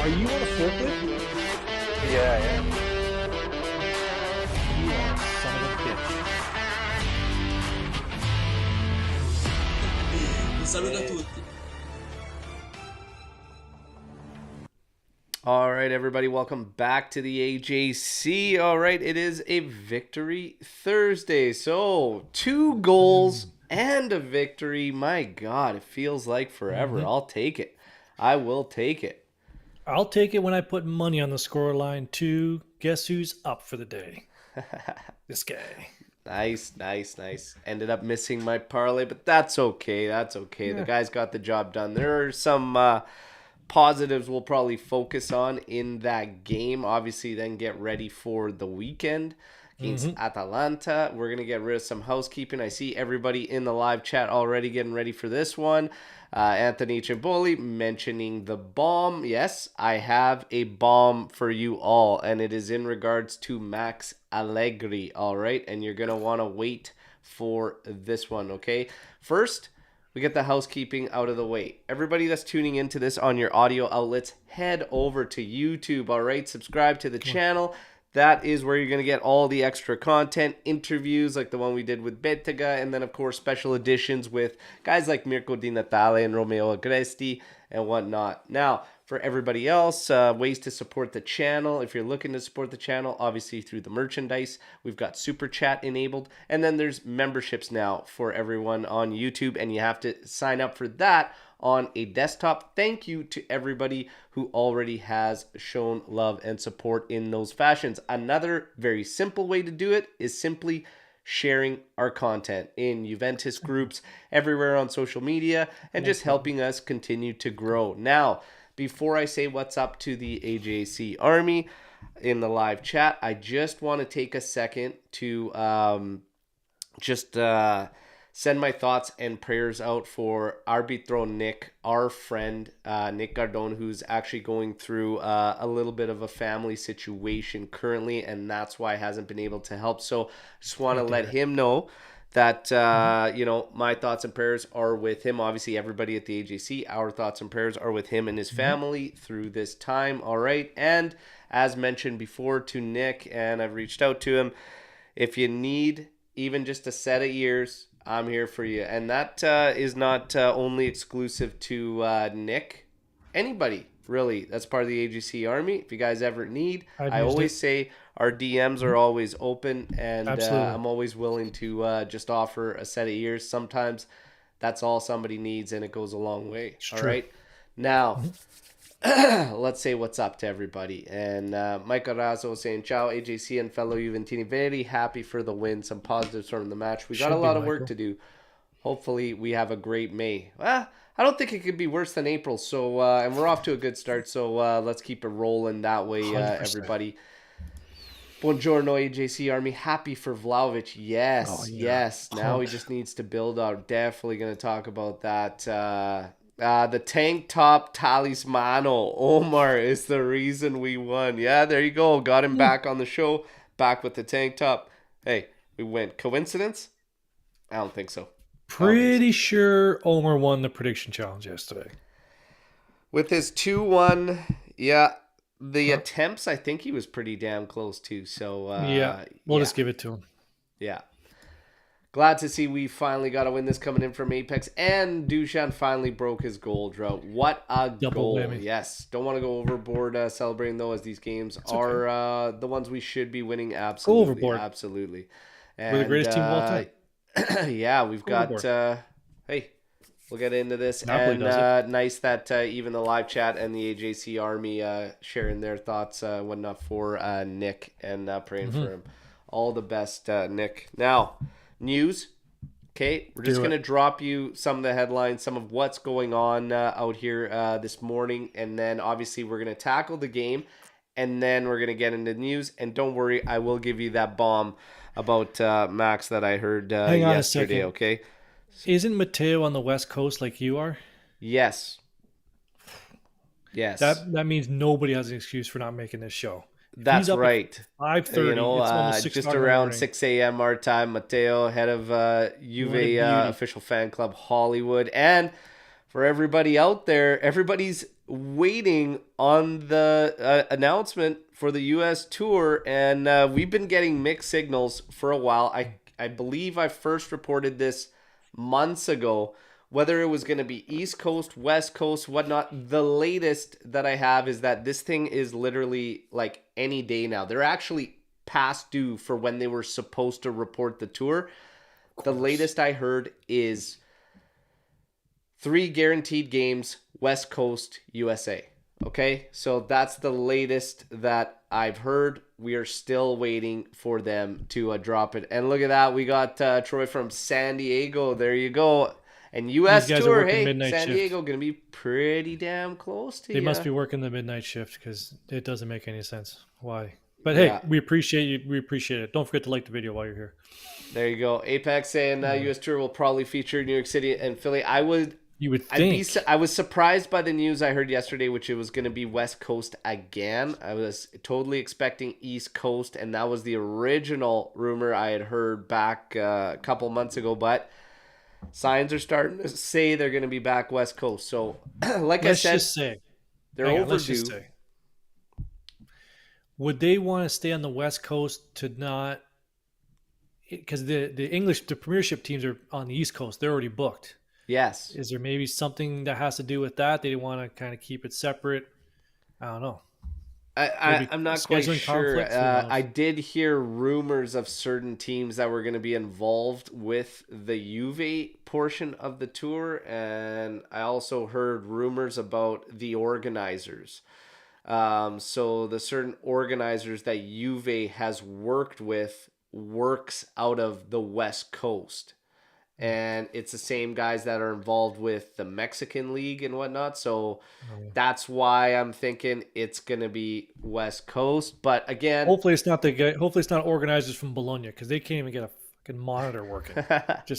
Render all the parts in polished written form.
Are you on a forklift? Yeah, yeah. You are a son of a bitch. Un saluto a tutti. All right, everybody, welcome back to the AJC. All right, it is a victory Thursday. So, 2 goals and a victory. My God, it feels like forever. I'll take it. I will take it. I'll take it when I put money on the scoreline too. Guess who's up for the day? This guy. Nice. Ended up missing my parlay, but that's okay. That's okay. The guys got the job done. There are some positives we'll probably focus on in that game. Obviously, then get ready for the weekend against Atalanta. We're going to get rid of some housekeeping. I see everybody in the live chat already getting ready for this one. Anthony Cimboli mentioning the bomb. Yes, I have a bomb for you all, and it is in regards to Max Allegri, all right? And you're going to want to wait for this one, okay? First, we get the housekeeping out of the way. Everybody that's tuning into this on your audio outlets, head over to YouTube, all right? Subscribe to the channel. That is where you're going to get all the extra content, interviews like the one we did with Berto, and then, of course, special editions with guys like Mirko Di Natale and Romeo Agresti and whatnot. Now, for everybody else, ways to support the channel. If you're looking to support the channel, obviously through the merchandise, we've got Super Chat enabled. And then there's memberships now for everyone on YouTube, and you have to sign up for that on a desktop. Thank you to everybody who already has shown love and support in those fashions. Another very simple way to do it is simply sharing our content in Juventus groups everywhere on social media and just helping us continue to grow. Now, before I say what's up to the AJC Army in the live chat, I just want to take a second to send my thoughts and prayers out for Arbitro Nick, our friend Nick Gardone, who's actually going through a little bit of a family situation currently, and that's why he hasn't been able to help. So I just want to let him know that, my thoughts and prayers are with him. Obviously, everybody at the AJC, our thoughts and prayers are with him and his family through this time, all right? And as mentioned before to Nick, and I've reached out to him, if you need even just a set of ears, I'm here for you. And that is not only exclusive to Nick. Anybody, really, that's part of the AGC Army. If you guys ever need, I always say our DMs are always open. And I'm always willing to just offer a set of ears. Sometimes that's all somebody needs, and it goes a long way. It's all true. right? Now, let's say what's up to everybody. And Mike Arrazzo saying, ciao, AJC and fellow Juventini. Very happy for the win. Some positives from the match. We got a lot of work to do. Hopefully, we have a great May. I don't think it could be worse than April. So, and we're off to a good start. So, let's keep it rolling that way, everybody. Buongiorno, AJC Army. Happy for Vlahovic. Yes, yes. Now he just needs to build out. Definitely going to talk about that. The tank top talismano, Omer, is the reason we won. Yeah, there you go. Got him back on the show. Back with the tank top. Hey, we win. Coincidence? I don't think so. Pretty sure Omer won the prediction challenge yesterday. With his 2-1, yeah, the attempts, I think he was pretty damn close too. So, we'll just give it to him. Yeah. Glad to see we finally got a win this coming in from Apex, and Dusan finally broke his goal drought. What a Double goal. whammy. Yes. Don't want to go overboard celebrating, though, as these games are the ones we should be winning. Absolutely. Go overboard. Absolutely. And, We're the greatest team of all time. Yeah, we've got... hey, we'll get into this. Napoli And nice that even the live chat and the AJC Army sharing their thoughts and whatnot for Nick and praying for him. All the best, Nick. Now... news. Okay, we're just going to drop you some of the headlines, some of what's going on out here this morning, and then obviously we're going to tackle the game, and then we're going to get into the news. And don't worry, I will give you that bomb about Max that I heard Hang on yesterday, a second. okay? Isn't Matteo on the West Coast like you are? Yes. That means nobody has an excuse for not making this show. That's right. 5:30. Just around 6 a.m. our time. Matteo, head of Juve official fan club Hollywood. And for everybody out there, everybody's waiting on the announcement for the U.S. tour, and we've been getting mixed signals for a while. I believe I first reported this months ago, whether it was going to be East Coast, West Coast, whatnot. The latest that I have is that this thing is literally like any day now. They're actually past due for when they were supposed to report the tour. The latest I heard is 3 guaranteed games, West Coast, USA. Okay, so that's the latest that I've heard. We are still waiting for them to drop it. And look at that, we got Troy from San Diego. There you go. And These U.S. guys are tour, working hey, midnight San shift. Diego gonna be pretty damn close to They you. must be working the midnight shift because it doesn't make any sense. Why? But hey, Yeah. we appreciate you. We appreciate it. Don't forget to like the video while you're here. There you go. Apex saying U.S. tour will probably feature New York City and Philly. You would think. I was surprised by the news I heard yesterday, which it was going to be West Coast again. I was totally expecting East Coast, and that was the original rumor I had heard back a couple months ago. But signs are starting to say they're going to be back West Coast. So, like Let's I said, just say they're hang on, overdue. let's just say, would they want to stay on the West Coast to not? Because the Premiership teams are on the East Coast. They're already booked. Yes. Is there maybe something that has to do with that? They want to kind of keep it separate. I don't know. I'm not quite scheduling sure. conflicts? Who knows? I did hear rumors of certain teams that were going to be involved with the Juve portion of the tour, and I also heard rumors about the organizers. So the certain organizers that Juve has worked with works out of the West Coast. And it's the same guys that are involved with the Mexican League and whatnot. So that's why I'm thinking it's going to be West Coast. But again, Hopefully it's not the guy. Hopefully it's not organizers from Bologna because they can't even get a fucking monitor working.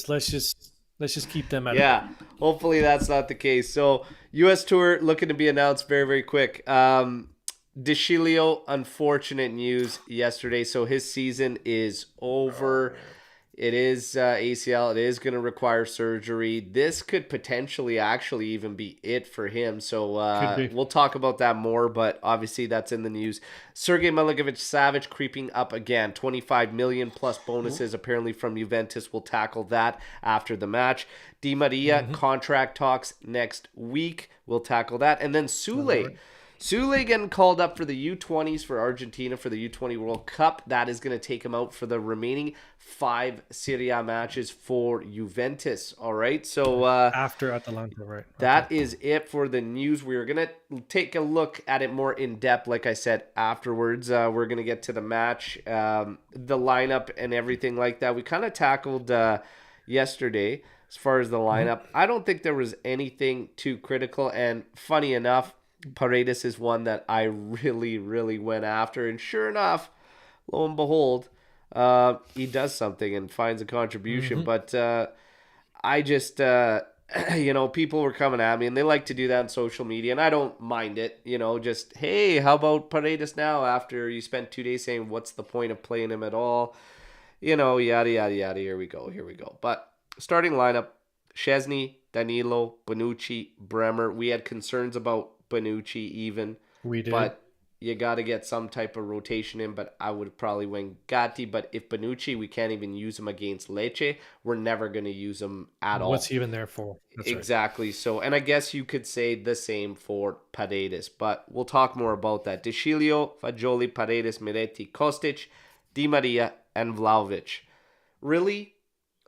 let's just keep them at it. yeah, hopefully that's not the case. So U.S. tour looking to be announced very, very quick. DeCilio, unfortunate news yesterday. So his season is over. It is ACL. It is going to require surgery. This could potentially actually even be it for him. So we'll talk about that more, but obviously that's in the news. Sergei Milinkovic-Savic creeping up again. 25 million plus bonuses apparently from Juventus. We'll tackle that after the match. Di Maria, contract talks next week. We'll tackle that. And then Sule. Sule getting called up for the U20s for Argentina for the U20 World Cup. That is going to take him out for the remaining 5 Serie A matches for Juventus. All right, so After Atalanta, right? that is it for the news. We're going to take a look at it more in depth, like I said, afterwards. We're going to get to the match, the lineup, and everything like that. We kind of tackled yesterday as far as the lineup. I don't think there was anything too critical, and funny enough, Paredes is one that I really, really went after. And sure enough, lo and behold, he does something and finds a contribution. But I just, people were coming at me, and they like to do that on social media, and I don't mind it. Just, hey, how about Paredes now after you spent 2 days saying what's the point of playing him at all? Yada, yada, yada. Here we go. But starting lineup, Szczesny, Danilo, Bonucci, Bremer. We had concerns about Bonucci even. We did. But you got to get some type of rotation in, but I would probably win Gatti. But if Bonucci, we can't even use him against Lecce, we're never going to use him at all. What's he even there for? That's exactly. Right. So, and I guess you could say the same for Paredes, but we'll talk more about that. DeCilio, Fagioli, Paredes, Miretti, Kostic, Di Maria, and Vlahovic. Really,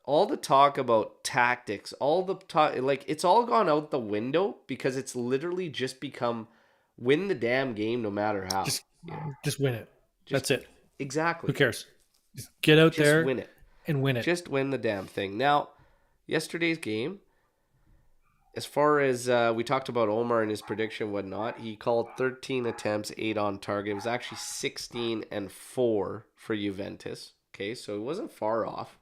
all the talk about tactics, all the talk, like, it's all gone out the window because it's literally just become win the damn game no matter how. Just win it. That's it. Exactly. Who cares? Just get out there win it. And win it. Just win the damn thing. Now, yesterday's game, as far as we talked about Omer and his prediction, whatnot, he called 13 attempts, 8 on target. It was actually 16 and 4 for Juventus. Okay, so it wasn't far off.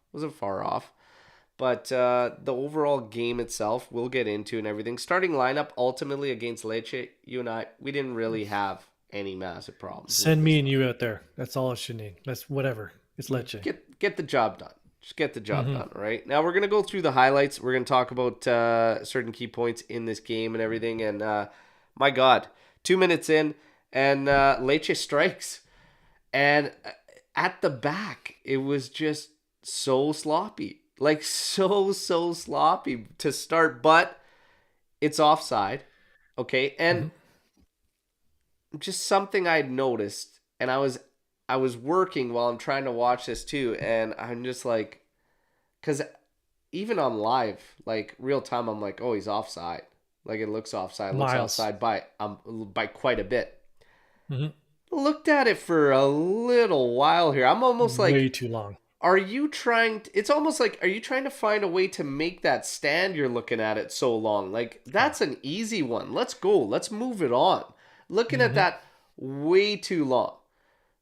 But the overall game itself, we'll get into and everything. Starting lineup, ultimately against Lecce, you and I, we didn't really have any massive problems. Send me and you out there. That's all I should need. That's whatever. It's Lecce. Get the job done. Just get the job done, right? Now we're going to go through the highlights. We're going to talk about certain key points in this game and everything. And my God. 2 minutes in, and Lecce strikes. And at the back, it was just so sloppy. Like, so sloppy to start. But it's offside. Okay. And Mhm. just something I'd noticed, and I was working while I'm trying to watch this too, and I'm just like, because even on live, like real time, I'm like, oh, he's offside. Like it looks offside. It looks Miles. offside by quite a bit. Hmm. Looked at it for a little while here. I'm almost Way like, too long. are you trying? It's almost like, are you trying to find a way to make that stand? You're looking at it so long. Like Yeah. that's an easy one. Let's go. Let's move it on. Looking at Hmm. that way too long.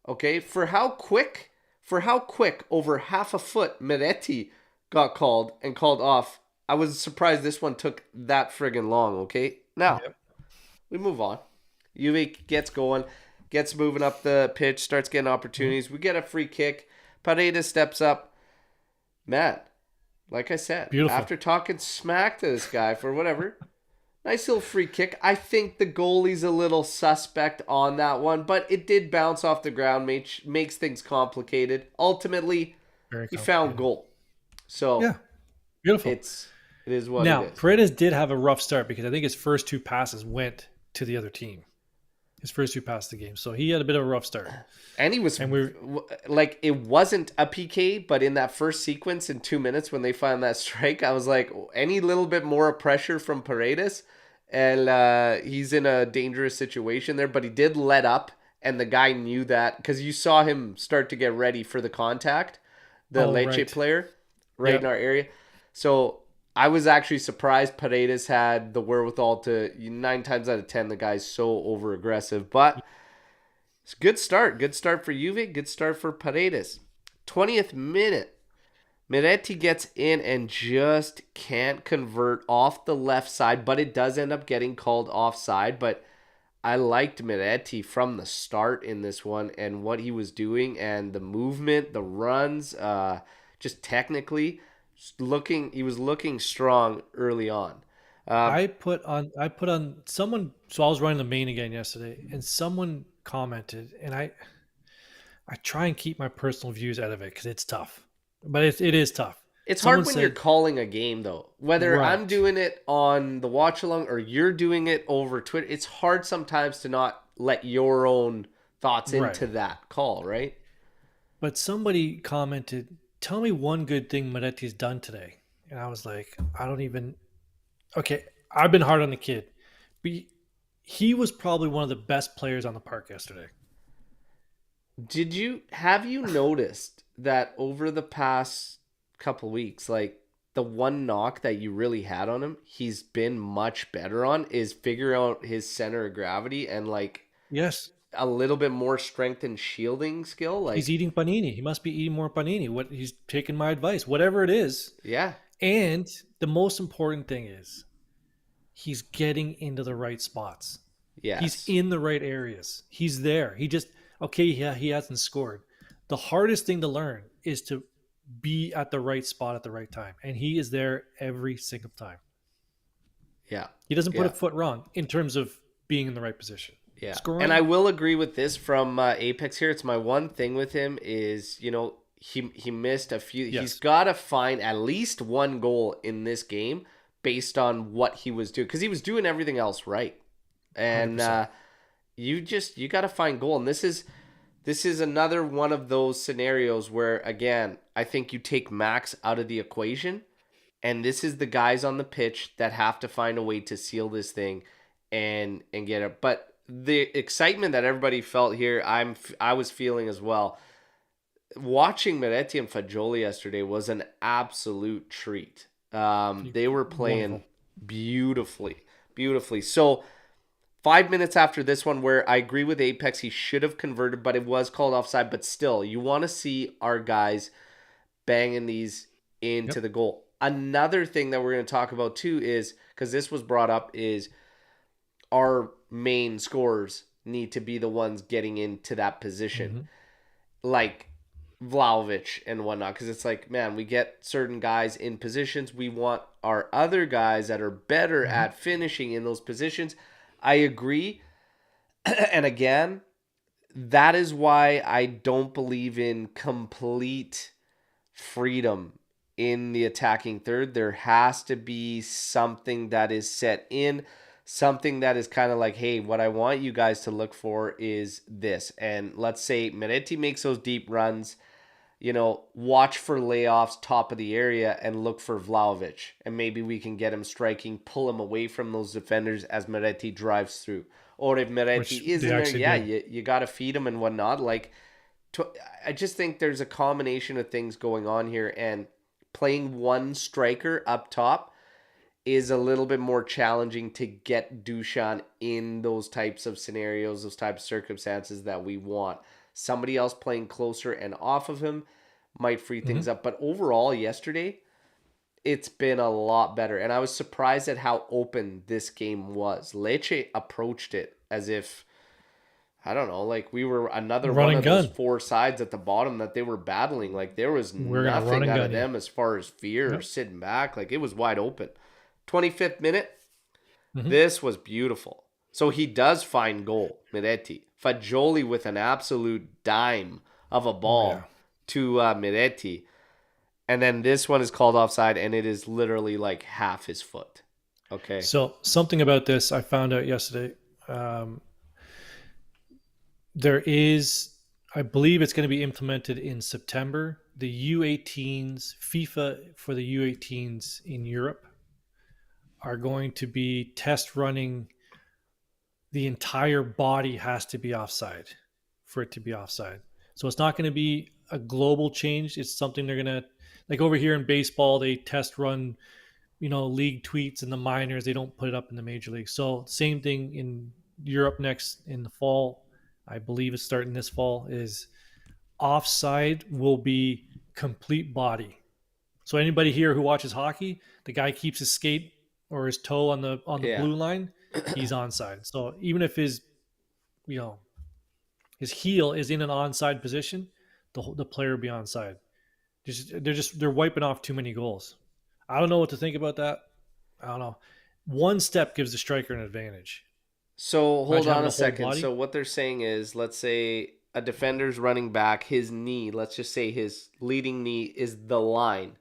Okay, for how quick over half a foot Miretti got called and called off. I was surprised this one took that friggin' long. Okay, now Yep. we move on. Juve gets going, gets moving up the pitch, starts getting Hmm. opportunities. We get a free kick. Paredes steps up. Man, like I said, Beautiful. after talking smack to this guy for whatever, nice little free kick. I think the goalie's a little suspect on that one, but it did bounce off the ground, makes things complicated. Ultimately, Very we found complicated. goal. So Yeah. Beautiful. it is what it Now, is. Paredes did have a rough start because I think his first two passes went to the other team. His first two passes of the game. So he had a bit of a rough start. And he was And we like, it wasn't a PK, but in that first sequence in 2 minutes when they found that strike, I was like, any little bit more pressure from Paredes, and he's in a dangerous situation there. But he did let up, and the guy knew that because you saw him start to get ready for the contact, the oh Lecce right. player, right in Yep. our area. So I was actually surprised Paredes had the wherewithal to, 9 times out of 10, the guy's so over aggressive, but. It's a good start. Good start for Juve. Good start for Paredes. 20th minute. Miretti gets in and just can't convert off the left side, but it does end up getting called offside. But I liked Miretti from the start in this one and what he was doing and the movement, the runs, just technically he was looking strong early on. Um, I put on someone, so I was running the main again yesterday and someone commented, and I try and keep my personal views out of it because it's tough. But it is tough. It's Someone hard when you're said, calling a game, though. Whether I'm right. doing it on the watch along or you're doing it over Twitter, it's hard sometimes to not let your own thoughts Right. into that call, right? But somebody commented, tell me one good thing Moretti's done today. And I was like, I don't even. Okay, I've been hard on the kid. But he was probably one of the best players on the park yesterday. Have you noticed that over the past couple weeks, like the one knock that you really had on him, he's been much better on is figure out his center of gravity and like Yes. a little bit more strength and shielding skill. He's Like, eating panini. He must be eating more panini. What he's taking my advice, whatever it is. yeah, And the most important thing is he's getting into the right spots. He's yes, in the right areas. He's there. He just okay, yeah, he hasn't scored. The hardest thing to learn is to be at the right spot at the right time. And he is there every single time. yeah, He doesn't put a yeah. foot wrong in terms of being in the right position. Yeah, and I Scoring, will agree with this from Apex here. It's my one thing with him is he missed a few. He's yes, got to find at least one goal in this game based on what he was doing because he was doing everything else right, and 100%. you got to find goal. And this is another one of those scenarios where again I think you take Max out of the equation, and this is the guys on the pitch that have to find a way to seal this thing and get it. But the excitement that everybody felt here, I was feeling as well. Watching Meretti and Fagioli yesterday was an absolute treat. They were playing Wonderful. beautifully, beautifully. So 5 minutes after this one, where I agree with Apex, he should have converted, but it was called offside. But still, you want to see our guys banging these into Yep. the goal. Another thing that we're going to talk about too is because this was brought up is our main scorers need to be the ones getting into that position, Hmm. like Vlahovic and whatnot. Because it's like, man, we get certain guys in positions. We want our other guys that are better Hmm. at finishing in those positions. I agree. And again, that is why I don't believe in complete freedom in the attacking third. There has to be something that is set in, something that is kind of like, hey, what I want you guys to look for is this. And let's say Meretti makes those deep runs, watch for layoffs top of the area and look for Vlahovic. And maybe we can get him striking, pull him away from those defenders as Meretti drives through. Or if which Meretti is they in there, actually yeah, did. you got to feed him and whatnot. I just think there's a combination of things going on here, and playing one striker up top is a little bit more challenging to get Dushan in those types of scenarios, those types of circumstances that we want. Somebody else playing closer and off of him might free things Hmm. up. But overall, yesterday, it's been a lot better. And I was surprised at how open this game was. Lecce approached it as if, I don't know, like we were another Run one and of those gun. four sides at the bottom that they were battling. Like there was We're gonna run nothing and out gun of you. them as far as fear or Yep. sitting back. Like it was wide open. 25th minute, Hmm. this was beautiful. So he does find goal, Miretti. Fagioli with an absolute dime of a Oh yeah. ball to Miretti. And then this one is called offside, and it is literally like half his foot. Okay. So something about this I found out yesterday. Um, there is, I believe it's going to be implemented in September. The U18s, FIFA for the U18s in Europe are going to be test running. The entire body has to be offside for it to be offside. So it's not going to be a global change. It's something they're going to, like over here in baseball, they test run, league tweets in the minors. They don't put it up in the major league. So same thing in Europe next in the fall. I believe it's starting this fall. Is offside will be complete body. So anybody here who watches hockey, the guy keeps his skate or his toe on the Yeah. blue line, he's onside. So even if you know his heel is in an onside position, the player will be onside. They're wiping off too many goals. I don't know what to think about that. I don't know. One step gives the striker an advantage. So hold Imagine on having a a whole second. body So what they're saying is, let's say a defender's running back, his knee, let's just say his leading knee is the line.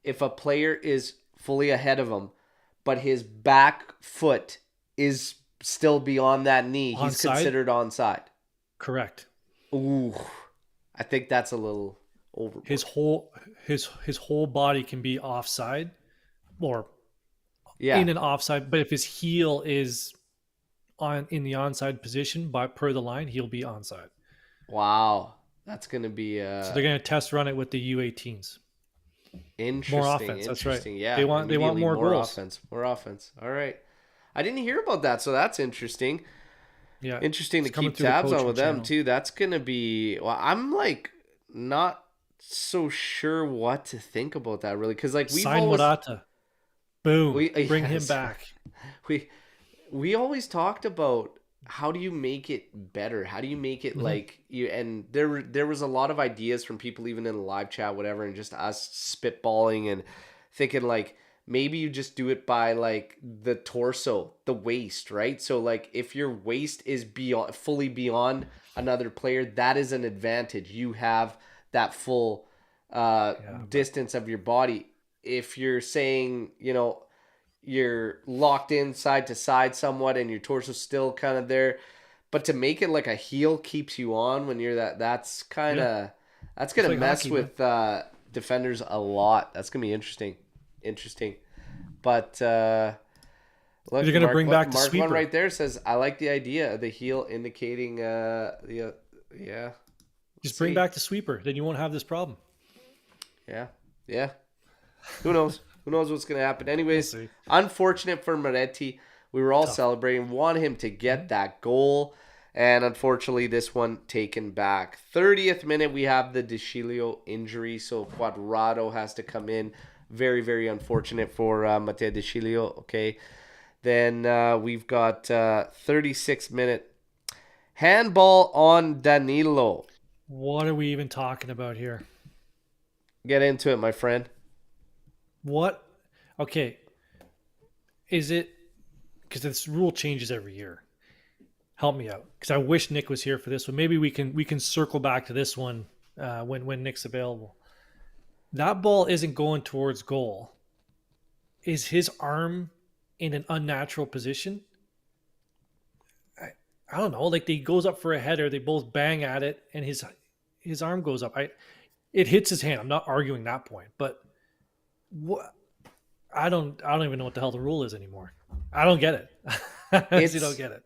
If a player is fully ahead of him, but his back foot is still beyond that knee, he's onside. considered onside. Correct. Ooh, I think that's a little His overboard. whole his whole body can be offside or Yeah. in an offside, but if his heel is on in the onside position by per the line, he'll be onside. Wow. That's gonna be So they're going to test run it with the U18s. More interesting. offense. That's right. Interesting. They Yeah. want Immediately more more goals. offense. More offense. All right. I didn't hear about that, so that's interesting. Yeah, Interesting to it's coming keep through the tabs on coaching with them channel. too. That's gonna be. Well, I'm like not so sure what to think about that really, because like we've Sign always Morata. Boom. we Bring him yes back. we we always talked about how do you make it better? How do you make it Hmm. like you? And there was a lot of ideas from people even in the live chat, whatever, and just us spitballing and thinking like maybe you just do it by like the torso, the waist, right? So like if your waist is beyond fully beyond another player, that is an advantage. You have that full Yeah, but distance of your body. If you're saying, you're locked in side to side somewhat and your torso's still kind of there, but to make it like a heel keeps you on when you're that's kind yeah, of that's it's gonna like mess hockey, man. with defenders a lot. That's gonna be interesting. But They're look, going to mark bring one, back the mark one sweeper. right there says I like the idea of the heel indicating the yeah. We'll Just bring see. back the sweeper. Then you won't have this problem. Yeah, yeah. Who knows? Who knows what's going to happen? We'll Anyways, see. unfortunate for Moretti. We were all Tough. celebrating, want him to get Mhm. that goal, and unfortunately, this one taken back. 30th minute, we have the DeCilio injury, so Quadrado has to come in. Very, very unfortunate for Matteo DeCilio. Okay, then we've got 36th minute handball on Danilo. What are we even talking about here? Get into it, my friend. What? Okay. Is it because this rule changes every year. Help me out, because I wish Nick was here for this one. Maybe we can circle back to this one when Nick's available. That ball isn't going towards goal. Is his arm in an unnatural position? I don't know. Like, he goes up for a header, they both bang at it, and his arm goes up. It hits his hand. I'm not arguing that point, but what? I don't even know what the hell the rule is anymore. I don't get it. I honestly don't It's get it.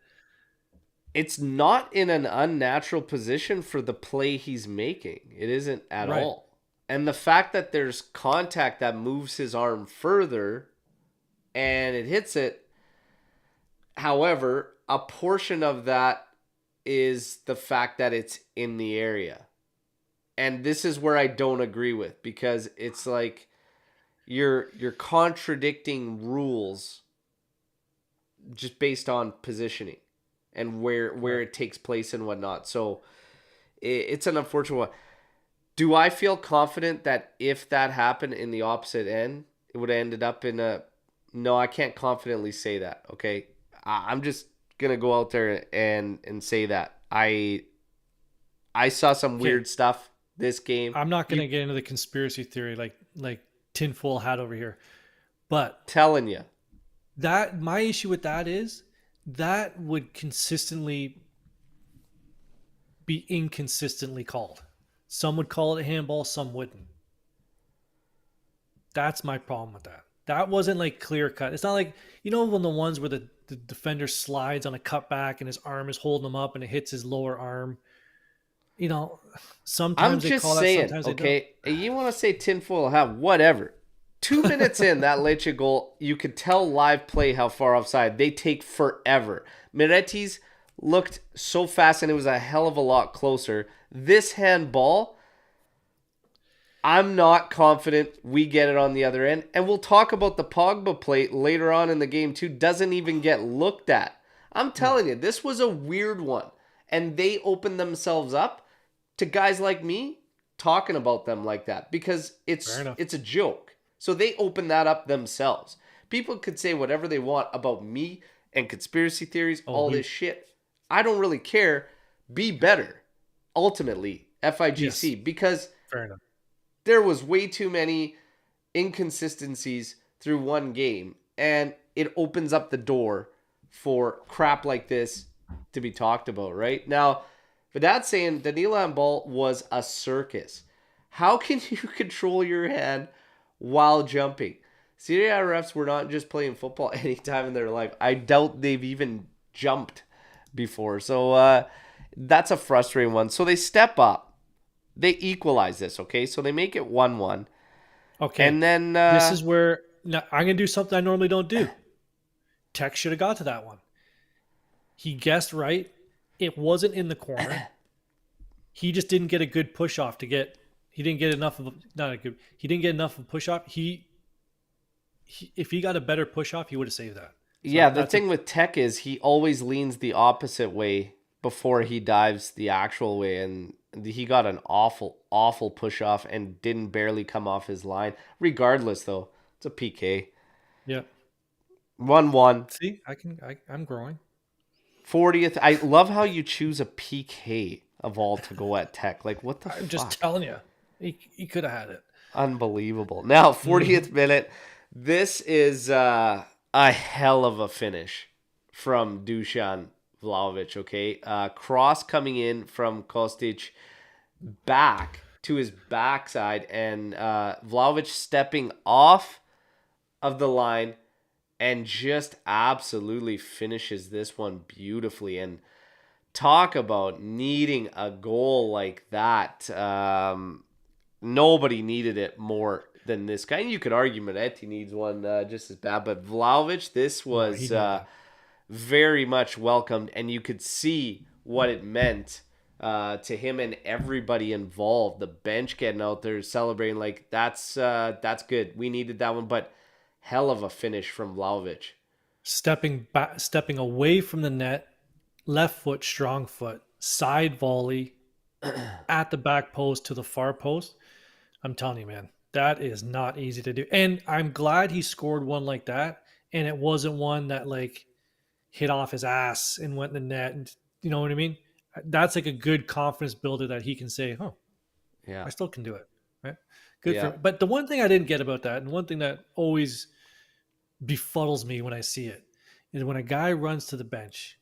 it's not in an unnatural position for the play he's making. It isn't at Right. all. And the fact that there's contact that moves his arm further and it hits it, however, a portion of that is the fact that it's in the area. And this is where I don't agree with, because it's like you're contradicting rules just based on positioning and where Right. it takes place and whatnot. So it's an unfortunate one. Do I feel confident that if that happened in the opposite end, it would have ended up in a? No, I can't confidently say that. Okay, I'm just gonna go out there and say that I saw some Okay. weird stuff this game. I'm not You gonna get into the conspiracy theory like tinfoil hat over here, but telling you, that my issue with that is that would consistently be inconsistently called. Some would call it a handball, some wouldn't. That's my problem with that. That wasn't like clear cut. It's not like, when the ones where the defender slides on a cutback and his arm is holding him up and it hits his lower arm. You know, I'm sometimes they just call that, saying. sometimes they don't. Okay, you want to say tinfoil hat, whatever. 2 minutes in that Lecce goal, you could tell live play how far offside. They take forever. Miretti's looked so fast, and it was a hell of a lot closer. This handball, I'm not confident we get it on the other end. And we'll talk about the Pogba play later on in the game too. Doesn't even get looked at. I'm No, telling you, this was a weird one. And they opened themselves up to guys like me talking about them like that, because fair enough. it's a joke. So they opened that up themselves. People could say whatever they want about me and conspiracy theories, Oh, all this shit. I don't really care. Be better. Ultimately, yes, FIGC, because fair enough. there was way too many inconsistencies through one game, and it opens up the door for crap like this to be talked about right now. But that's saying Danilo Handball was a circus. How can you control your hand while jumping? Serie A refs were not just playing football any time in their life. I doubt they've even jumped before. So that's a frustrating one. So they step up. They equalize this, okay? So they make it 1-1. Okay, And then this is where now I'm going to do something I normally don't do. Tech should have got to that one. He guessed right. It wasn't in the corner. He just didn't get a good push off to get. He didn't get enough of not a good. He didn't get enough of push off. If he got a better push off, he would have saved that. yeah, So the that's a thing with Tech is he always leans the opposite way before he dives the actual way, and he got an awful, awful push off and didn't barely come off his line. Regardless, though, it's a PK. yeah. 1-1. See, I'm growing. 40th. I love how you choose a PK of all to go at Tech. Like, what the I'm just fuck? telling you, he could have had it. Unbelievable. Now, Mm-hmm. 40th minute. This is a hell of a finish from Dusan Vlahovic, okay? Cross coming in from Kostic back to his backside, and Vlahovic stepping off of the line and just absolutely finishes this one beautifully. And talk about needing a goal like that. Nobody needed it more than this guy. And you could argue Moretti needs one just as bad, but Vlahovic, this No, he was needed that. very much welcomed, and you could see what it meant to him and everybody involved. The bench getting out there celebrating, like that's good. We needed that one, but hell of a finish from Vlahovic. Stepping back, stepping away from the net, left foot, strong foot, side volley at the back post to the far post. I'm telling you, man, that is not easy to do. And I'm glad he scored one like that. And it wasn't one that, like, hit off his ass and went in the net, and you know what I mean. That's like a good confidence builder that he can say, "Oh, Yeah. I still can do it." Right? Good for Yeah. him. But the one thing I didn't get about that, and one thing that always befuddles me when I see it, is when a guy runs to the bench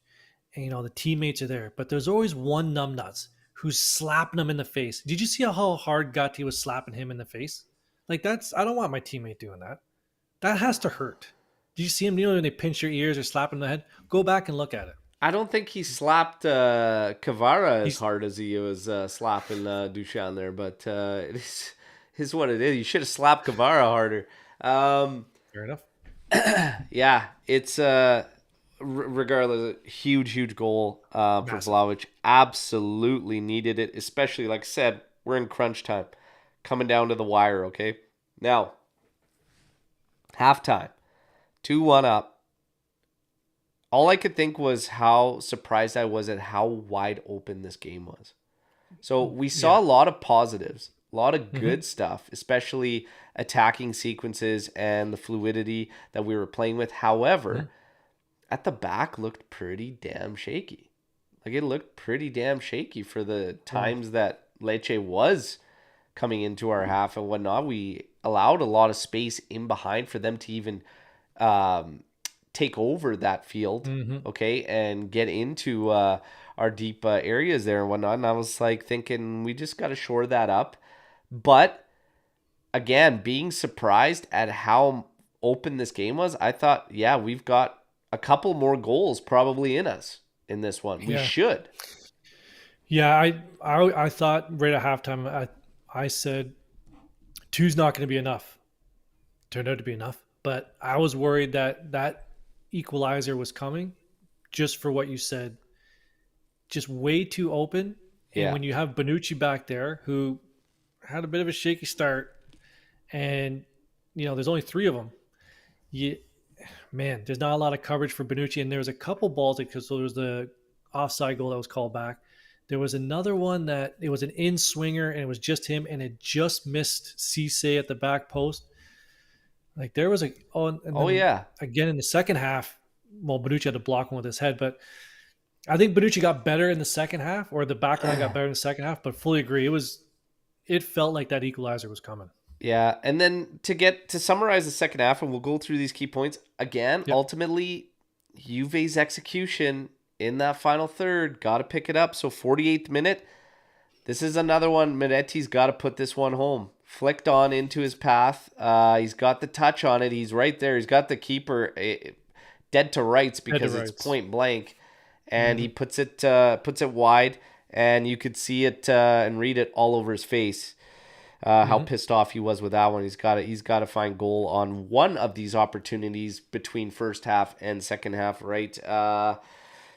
and the teammates are there, but there's always one numbnuts who's slapping him in the face. Did you see how hard Gatti was slapping him in the face? Like that's I don't want my teammate doing that. That has to hurt. Did you see him? When they pinch your ears or slap him in the head? Go back and look at it. I don't think he slapped Kavara as He's hard as he was slapping Duchan there, but is what it is. You should have slapped Kavara harder. Um, fair enough. yeah, it's regardless, a huge goal for Massive. Vlahovic. Absolutely needed it, especially like I said, we're in crunch time, coming down to the wire. Okay, now halftime, 2-1 up. All I could think was how surprised I was at how wide open this game was. So we saw Yeah. a lot of positives, a lot of Mm-hmm. good stuff, especially attacking sequences and the fluidity that we were playing with. Mm-hmm. However, at the back looked pretty damn shaky. Like it looked pretty damn shaky for the Well, times that Lecce was coming into our half and whatnot. We allowed a lot of space in behind for them to even um, take over that field, mm-hmm. okay, and get into our deep areas there and whatnot. And I was like thinking, we just got to shore that up. But again, being surprised at how open this game was, I thought, yeah, we've got a couple more goals probably in us in this one. We Yeah. should. Yeah. I thought right at halftime, I said two's not going to be enough. Turned out to be enough, but I was worried that that equalizer was coming, just for what you said, just way too open. And Yeah. when you have Bonucci back there, who had a bit of a shaky start, and there's only three of them. You, man, there's not a lot of coverage for Bonucci, and there was a couple balls because there was the offside goal that was called back. There was another one that it was an in swinger, and it was just him, and it just missed Cisse at the back post. Like there was and Oh then yeah. again in the second half, well, Bonucci had to block one with his head, but I think Bonucci got better in the second half, or the backline got better in the second half. But fully agree, it felt like that equalizer was coming. Yeah, and then to summarize the second half, and we'll go through these key points again. Yep. Ultimately, Juve's execution in that final third got to pick it up. So 48th minute, this is another one. Miretti's got to put this one home. Flicked on into his path. He's got the touch on it. He's right there. He's got the keeper dead to rights Head to because it's rights. point blank, and Mm-hmm. he puts it wide, and you could see it and read it all over his face. How Mm-hmm. pissed off he was with that one. He's got to find goal on one of these opportunities between first half and second half, right?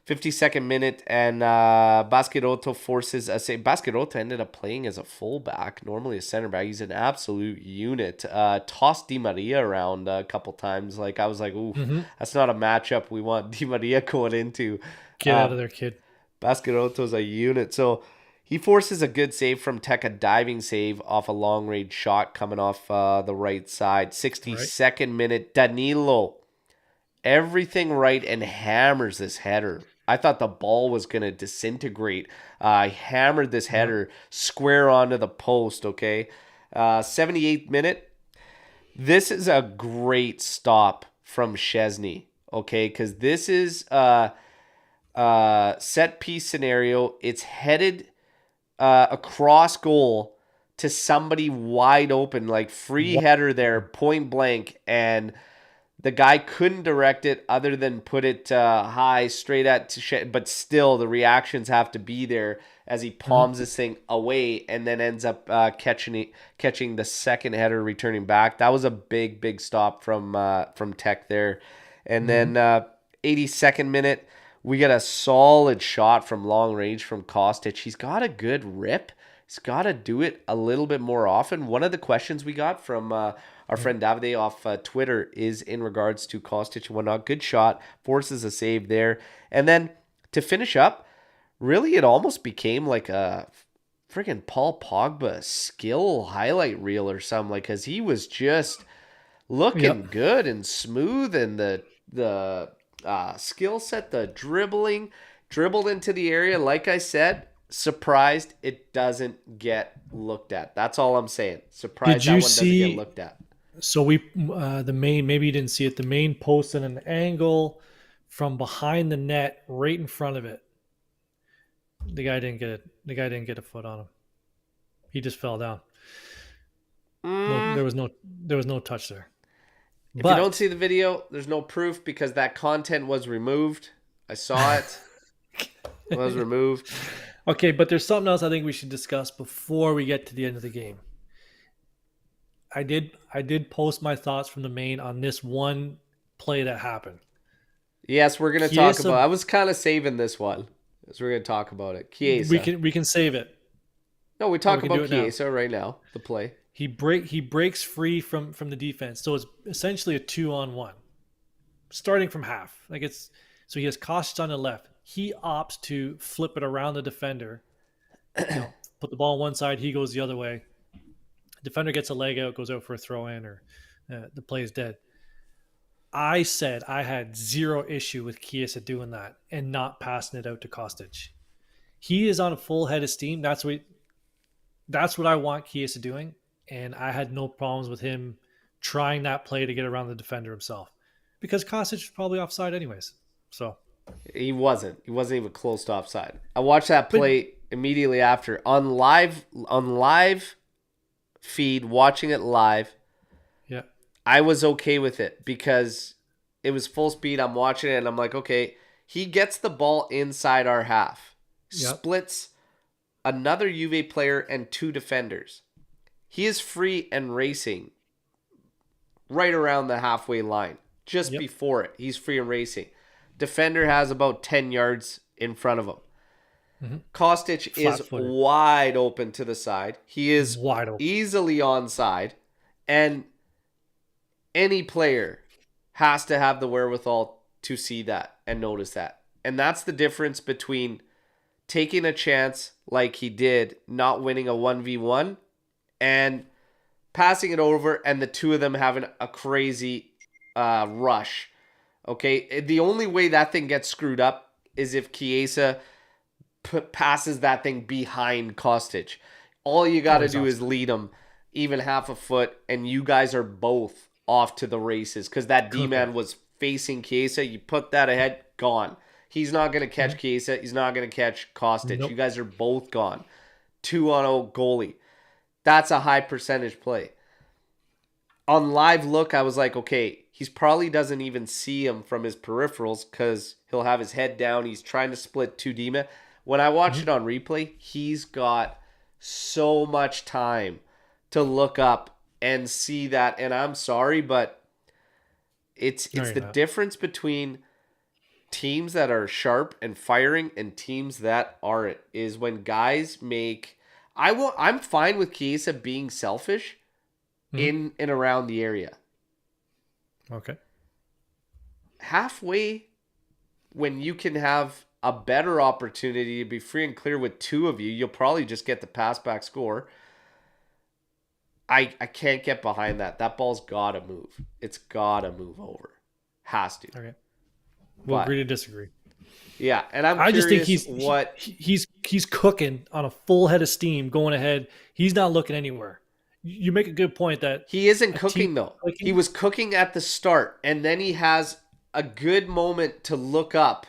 52nd minute, and Baschirotto forces a save. Baschirotto ended up playing as a fullback, normally a center back. He's an absolute unit. Tossed Di Maria around a couple times. Like I was like, ooh, Mm-hmm. that's not a matchup we want Di Maria going into. Get Uh, out of there, kid. Baschirotto's a unit. So he forces a good save from Tech, a diving save off a long range shot coming off the right side. Right. 62nd minute, Danilo. Everything right and hammers this header. I thought the ball was going to disintegrate. I hammered this Yep. header square onto the post, okay? 78th minute. This is a great stop from Chesney, okay? Because this is set piece scenario. It's headed across goal to somebody wide open, like free header there, point blank, and the guy couldn't direct it other than put it high, straight at but still the reactions have to be there as he Mm-hmm. palms this thing away and then ends up catching the second header, returning back. That was a big stop from Tech there. And Mm-hmm. then 82nd minute, we get a solid shot from long range from Kostic. He's got a good rip. He's got to do it a little bit more often. One of the questions we got from our friend Davide off Twitter is in regards to Kostic and whatnot. Good shot, forces a save there. And then to finish up, really it almost became like a freaking Paul Pogba skill highlight reel or something, like, because he was just looking Yep. good and smooth, and the skill set, the dribbling, dribbled into the area. Like I said, surprised it doesn't get looked at. That's all I'm saying. Did Surprised that you one doesn't get see? looked at. So we the main, maybe you didn't see it. The main posted an angle from behind the net, right in front of it. The guy didn't get it. The guy didn't get a foot on him. He just fell down. No, Mm, there was no touch there. if you don't But see the video, there's no proof because that content was removed. I saw it. It was removed. okay, but there's something else I think we should discuss before we get to the end of the game. I did post my thoughts from the main on this one play that happened. Yes, we're gonna talk Chiesa, about. I was kind of saving this one, as we're gonna talk about it. Chiesa. we can save it. No, we Or we talk can do about it now. Chiesa right now. The play. He breaks free from the defense. So it's essentially a 2-on-1. Starting from half. Like it's so he has Kostic on the left. He opts to flip it around the defender. Put the ball on one side, he goes the other way. Defender gets a leg out, goes out for a throw in, or the play is dead. I said I had zero issue with Chiesa doing that and not passing it out to Kostic. He is on a full head of steam. That's what I want Chiesa doing, and I had no problems with him trying that play to get around the defender himself because Kostic was probably offside anyways. So, He wasn't. He wasn't even close to offside. I watched that but play immediately after on live feed, watching it live. yeah, I was okay with it because it was full speed. I'm watching it and I'm like, okay, he gets the ball inside our half, yep, splits another Juve player and two defenders. He is free and racing right around the halfway line, just yep, before it. He's free and racing. Defender has about 10 yards in front of him. mm-hmm. Kostic is Flat-footed, wide open to the side. He is wide open. easily onside. And any player has to have the wherewithal to see that and notice that. And that's the difference between taking a chance like he did, not winning a 1v1, and passing it over and the two of them having a crazy rush. Okay, the only way that thing gets screwed up is if Chiesa passes that thing behind Kostic. All you got to Always do is offside. lead him even half a foot, and you guys are both off to the races because that Cooking. D-man was facing Chiesa. You put that ahead, gone. He's not going to catch Chiesa. He's not going to catch Kostic. You Nope. guys are both gone. 2-on-0 goalie. That's a high percentage play. On live look, I was like, okay, he probably doesn't even see him from his peripherals because he'll have his head down. He's trying to split two D-men. When I watch it on replay, he's got so much time to look up and see that. And I'm sorry, but it's No, it's you're the not. difference between teams that are sharp and firing and teams that aren't. Is when guys make. I'm fine with Chiesa being selfish Mhm. in and around the area. Okay. Halfway, when you can have a better opportunity to be free and clear with two of you, you'll probably just get the pass back score. I can't get behind that. That ball's gotta move. It's gotta move over. Has to. Okay. We'll But agree to disagree. yeah, and I'm I just think curious what he's cooking on a full head of steam going ahead. He's not looking anywhere. You make a good point that he isn't a team cooking though. He clicking. was cooking at the start, and then he has a good moment to look up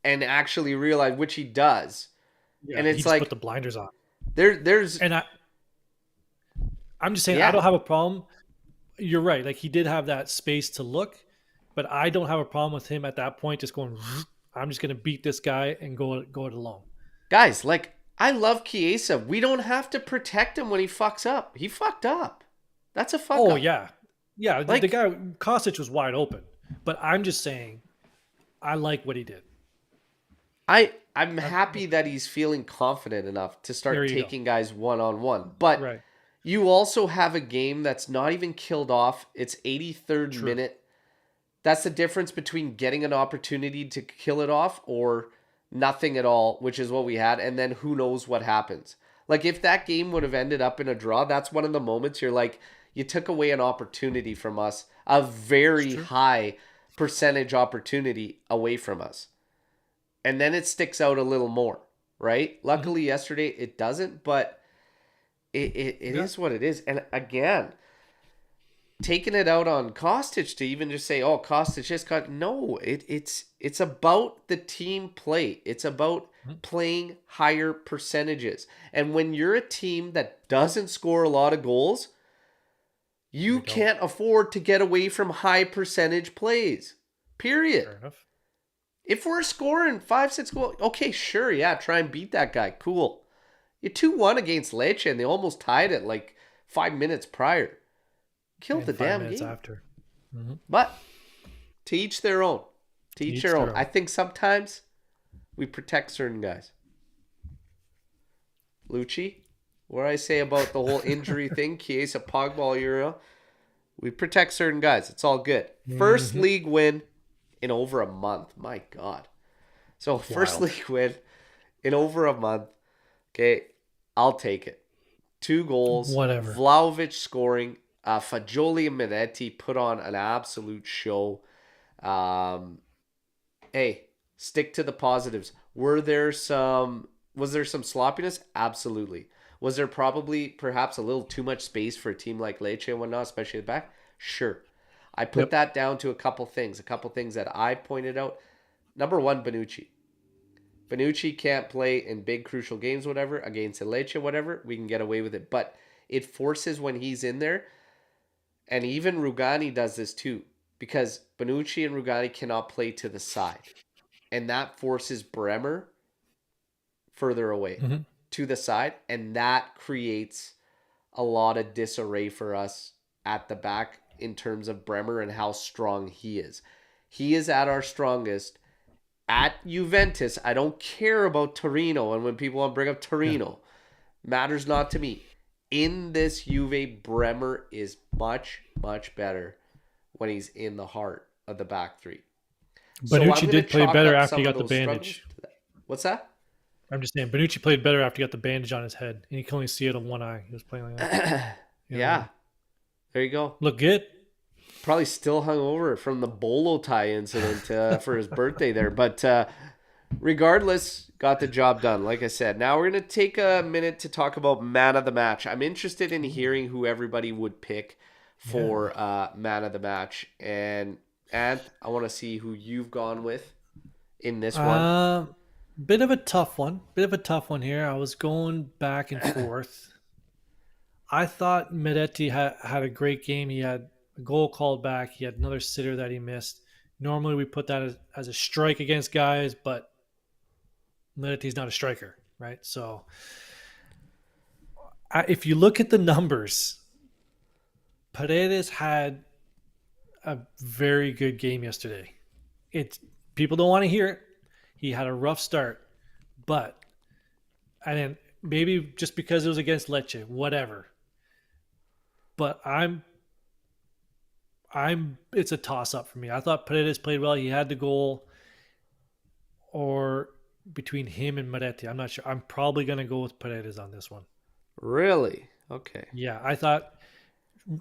and actually realize, which he does. Yeah, And he it's just put like the blinders on. there's And I'm just saying I yeah, don't have a problem. You're right. Like he did have that space to look, but I don't have a problem with him at that point just going. I'm just going to beat this guy and go it alone. guys, like I love Chiesa. We don't have to protect him when he fucks up. He fucked up. That's a fuck Oh up. yeah, yeah. The Like guy Kostic was wide open, but I'm just saying I like what he did. I'm happy that he's feeling confident enough to There start you go. taking guys one on one. But Right. you also have a game that's not even killed off. It's 83rd True. minute. That's the difference between getting an opportunity to kill it off or nothing at all, which is what we had, and then who knows what happens. Like if that game would have ended up in a draw, that's one of the moments you're like, you took away an opportunity from us, a It's very true. high percentage opportunity away from us. And then it sticks out a little more, right? Mm-hmm. Luckily, yesterday it doesn't, but it Yeah. is what it is. And again, taking it out on Kostic to even just say, "Oh, Kostic just got," no. It's about the team play. It's about Mhm. playing higher percentages. And when you're a team that doesn't score a lot of goals, you We don't. can't afford to get away from high percentage plays. Fair Period. enough. If we're scoring 5, 6 goals, okay, sure, yeah, try and beat that guy. Cool. You 2-1 against Lecce, and they almost tied it like 5 minutes prior. Killed And the five damn minutes game. after. Mm-hmm. But to each their own. To To each each their own. their I own. think sometimes we protect certain guys. Lucci, what I say about the whole injury thing, Chiesa, Pogba, Euro, we protect certain guys. It's all good. First Mm-hmm. league win in over a month. My God. So first Wild. league win in over a month. Okay, I'll take it. 2 goals. Whatever. Vlahovic scoring. Fagioli and Minetti put on an absolute show. Um, hey, stick to the positives. Was there some sloppiness? Absolutely. Was there probably perhaps a little too much space for a team like Lecce and whatnot, especially at the back? Sure. I put Yep. that down to a couple things. A couple things that I pointed out. Number one, Bonucci. Bonucci can't play in big crucial games, whatever, against Lecce, whatever. We can get away with it. But it forces when he's in there, and even Rugani does this too, because Bonucci and Rugani cannot play to the side. And that forces Bremer further away Mm-hmm. to the side, and that creates a lot of disarray for us at the back in terms of Bremer and how strong he is. He is at our strongest at Juventus. I don't care about Torino, and when people want to bring up Yeah. Torino, matters not to me. In this Juve, Bremer is much, much better when he's in the heart of the back three. So I'm Bonucci going to did play chalk better up after he some of got the those struggles bandage. to that. What's that? I'm just saying, Bonucci played better after he got the bandage on his head, and he can only see it on one eye. He was playing like that. You know what I Yeah, mean? there you go. Look good. Probably still hung over from the bolo tie incident for his birthday there. But regardless, got the job done. Like I said, now we're going to take a minute to talk about man of the match. I'm interested in Ooh, hearing who everybody would pick yeah. for man of the match. And I want to see who you've gone with in this one. Bit of a tough one. Bit of a tough one here. I was going back and forth. I thought Medetti had a great game. He had a goal called back. He had another sitter that he missed. Normally we put that as a strike against guys, but Medetti's not a striker, right? So if you look at the numbers, Paredes had a very good game yesterday. It's people don't want to hear it. He had a rough start, but and then maybe just because it was against Lecce, whatever. But I'm it's a toss up for me. I thought Paredes played well. He had the goal, or between him and Moretti, I'm not sure. I'm probably going to go with Paredes on this one. Really? Okay. Yeah, I thought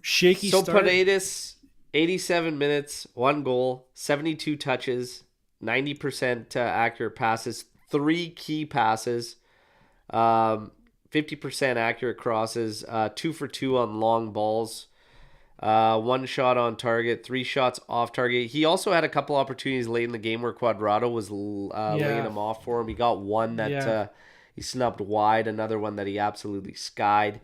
shaky So start. Paredes, 87 minutes, 1 goal, 72 touches, 90% accurate passes, 3 key passes, 50% accurate crosses, 2 for 2 on long balls, 1 shot on target, 3 shots off target. He also had a couple opportunities late in the game where Quadrado was laying Yeah, him off for him. He got one that yeah. he snubbed wide, another one that he absolutely skied.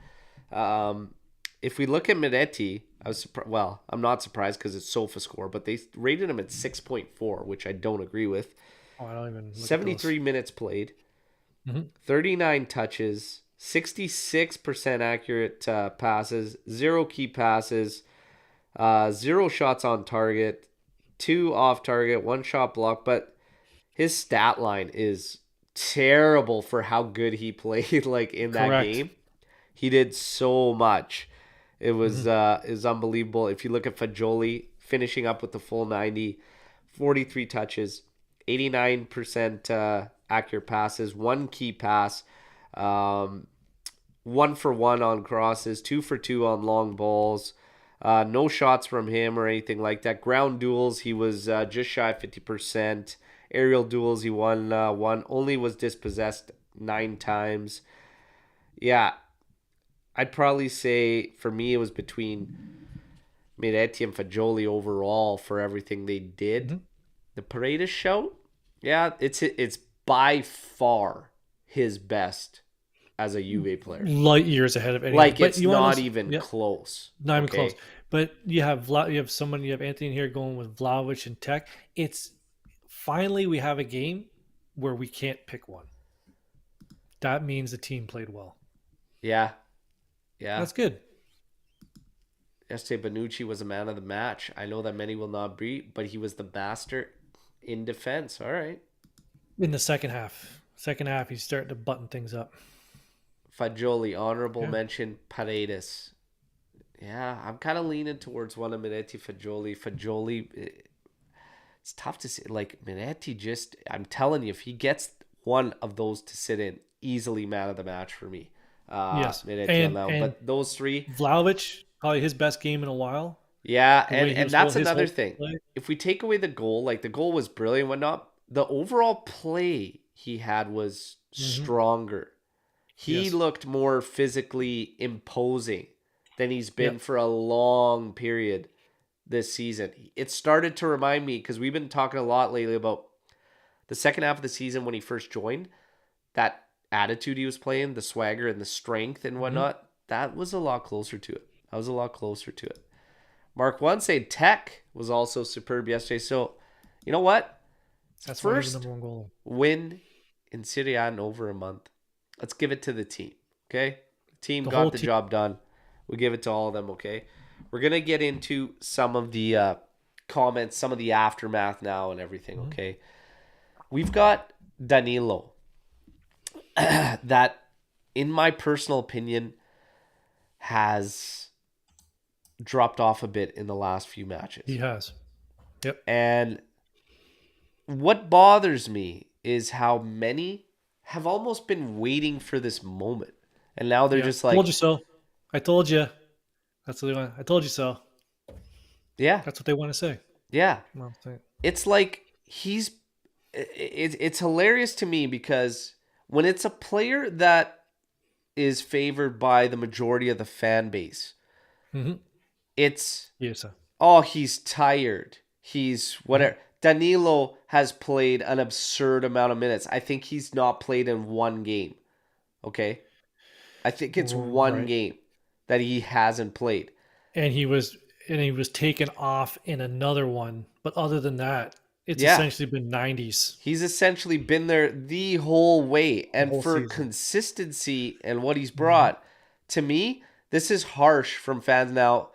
Um, if we look at Minetti, I'm not surprised because it's Sofa score, but they rated him at 6.4, which I don't agree with. Oh, I don't even look at those. 73 minutes played, Mm-hmm. 39 touches, 66% accurate passes, 0 key passes, 0 shots on target, 2 off target, 1 shot block. But his stat line is terrible for how good he played like in that Correct. game. He did so much. Mm-hmm. It was unbelievable. If you look at Fagioli finishing up with the full 90, 43 touches, 89% accurate passes, 1 key pass, um, 1 for 1 on crosses, 2 for 2 on long balls, No shots from him or anything like that. Ground duels, he was just shy of 50%. Aerial duels, he won one. Only was dispossessed 9 times. Yeah, I'd probably say for me it was between Miretti and Fagioli overall for everything they did. Mhm. The Paredes show, yeah, it's by far his best as a Juve player. Light years ahead of anyone. Like But it's you want not to, even yeah, close. not even close. Okay. But you have someone, you have Anthony here going with Vlahovic and Tech. It's finally we have a game where we can't pick one. That means the team played well. Yeah. Yeah. That's good. Yesterday, Bonucci was a man of the match. I know that many will not be, but he was the master in defense. All right. In the second half, he's starting to button things up. Fagioli, honorable Yeah, mention, Paredes. Yeah, I'm kind of leaning towards one of Minetti, Fagioli. It's tough to say. Like, Minetti just, I'm telling you, if he gets one of those to sit in, easily man of the match for me. yes, Minetti and alone. and But those three, Vlahovic probably his best game in a while. yeah, The and way he and was that's holding his another whole thing. play. If we take away the goal, like the goal was brilliant, and whatnot. The overall play he had was Hmm. stronger. He Yes. looked more physically imposing than he's been Yep. for a long period this season. It started to remind me because we've been talking a lot lately about the second half of the season when he first joined, that attitude he was playing, the swagger and the strength and Hmm. whatnot. That was a lot closer to it. That was a lot closer to it. Mark One said Tech was also superb yesterday. So, you know what? It's That's why he's the first number one goalie. win in Serie A in over a month. Let's give it to the team. Okay? The team The whole got the team. job done. We give it to all of them. Okay? We're going to get into some of the comments, some of the aftermath now and everything. Mhm. Okay? We've got Danilo, that, in my personal opinion, has dropped off a bit in the last few He matches. has. Yep. And what bothers me is how many have almost been waiting for this moment. And now they're Yeah. just Told you like, so. I told you. That's what they want. I told you so. yeah, That's what they want to say. yeah. Well, I'm saying. It's like it's hilarious to me because when it's a player that is favored by the majority of the fan base, Mm-hmm. it's, Yes. Sir. oh, he's tired. He's Mm-hmm. whatever. Danilo has played an absurd amount of minutes. I think he's not played in one game. Okay. I think it's one Right. game that he hasn't played. And he was taken off in another one. But other than that, it's Yeah. essentially been 90s He's essentially been there the whole way. the And whole for season. consistency and what he's Mm-hmm. brought, to me, this is harsh from fans now,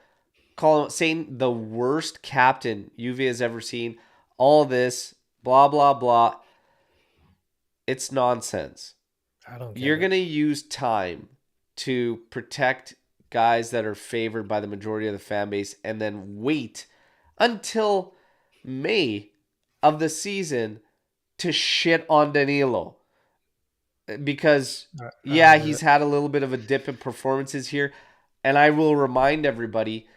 calling saying the worst captain Juve has ever seen. All this, blah, blah, blah. It's nonsense. I don't get You're it. going to use time to protect guys that are favored by the majority of the fan base and then wait until May of the season to shit on Danilo because, I don't yeah, get he's it. had a little bit of a dip in performances here. And I will remind everybody,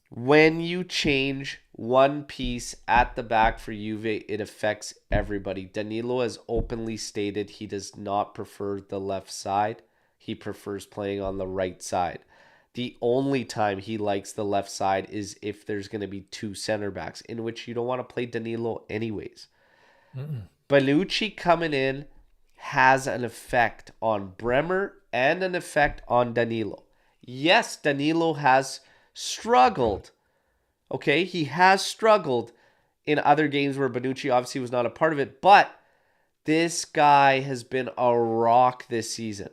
when you change one piece at the back for Juve, it affects everybody. Danilo has openly stated he does not prefer the left side. He prefers playing on the right side. The only time he likes the left side is if there's going to be two center backs, in which you don't want to play Danilo anyways. Mm-mm. Lucci coming in has an effect on Bremer and an effect on Danilo. Yes, Danilo has struggled. Okay, he has struggled in other games where Bonucci obviously was not a part of it, but this guy has been a rock this season.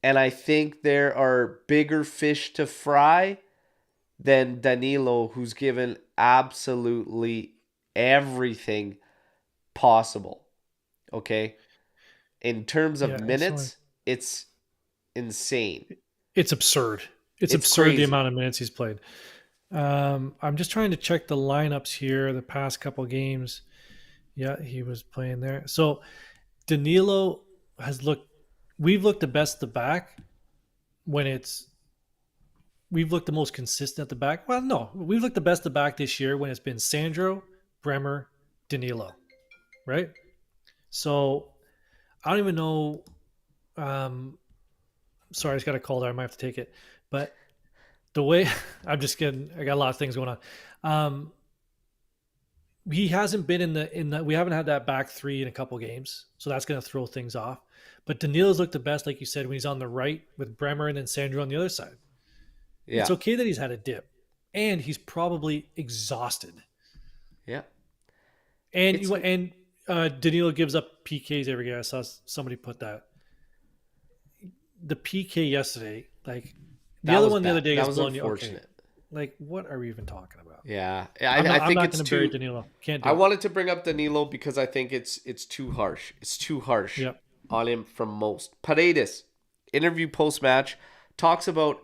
And I think there are bigger fish to fry than Danilo, who's given absolutely everything possible. Okay, in terms of Yeah. It's only, minutes, it's insane. it's absurd. It's It's absurd the crazy. amount of minutes he's played. I'm just trying to check the lineups here. The past couple games. Yeah, he was playing there. So Danilo has looked. We've looked the best at the back when it's we've looked the most consistent at the back. Well, no, we've looked the best at the back this year when it's been Sandro, Bremer, Danilo, right? So I don't even know. Um, sorry, I just got a call there. I might have to take it. But the way I'm just kidding. I got a lot of things going on. Um, he hasn't been in the we haven't had that back three in a couple games, so that's going to throw things off. But Danilo's looked the best, like you said, when he's on the right with Bremer and then Sandro on the other side. It's Yeah, okay that he's had a dip, and he's probably exhausted. yeah. And It's Danilo gives up PKs every game. I saw somebody put that the PK yesterday. Like the that other was one the other bad. day That is was blowing you. Okay, unfortunate. like what are we even talking about? Yeah, I'm I not. I'm think not it's going to bury too. Danilo. Can't I do it. wanted to bring up Danilo because I think it's too harsh. It's too harsh Yep. on him from most. Paredes, interview post match, talks about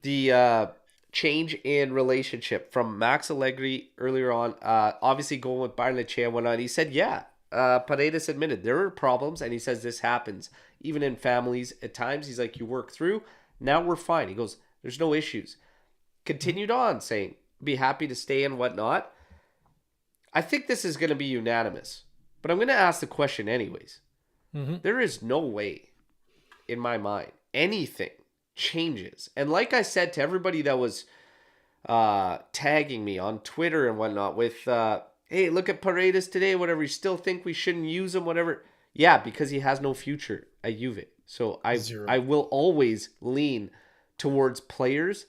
the change in relationship from Max Allegri earlier on. Obviously going with Bayern Lecce and whatnot. He said, yeah, Paredes admitted there were problems, and he says this happens even in families at times. He's like, you work through. Now we're fine. He goes, there's no issues. Continued on saying, be happy to stay and whatnot. I think this is going to be unanimous, but I'm going to ask the question anyways. Mm-hmm. There is no way, in my mind, anything changes. And like I said to everybody that was tagging me on Twitter and whatnot with, hey, look at Paredes today, whatever, you still think we shouldn't use him, whatever. Yeah, because he has no future at Juve. So I Zero. will always lean towards players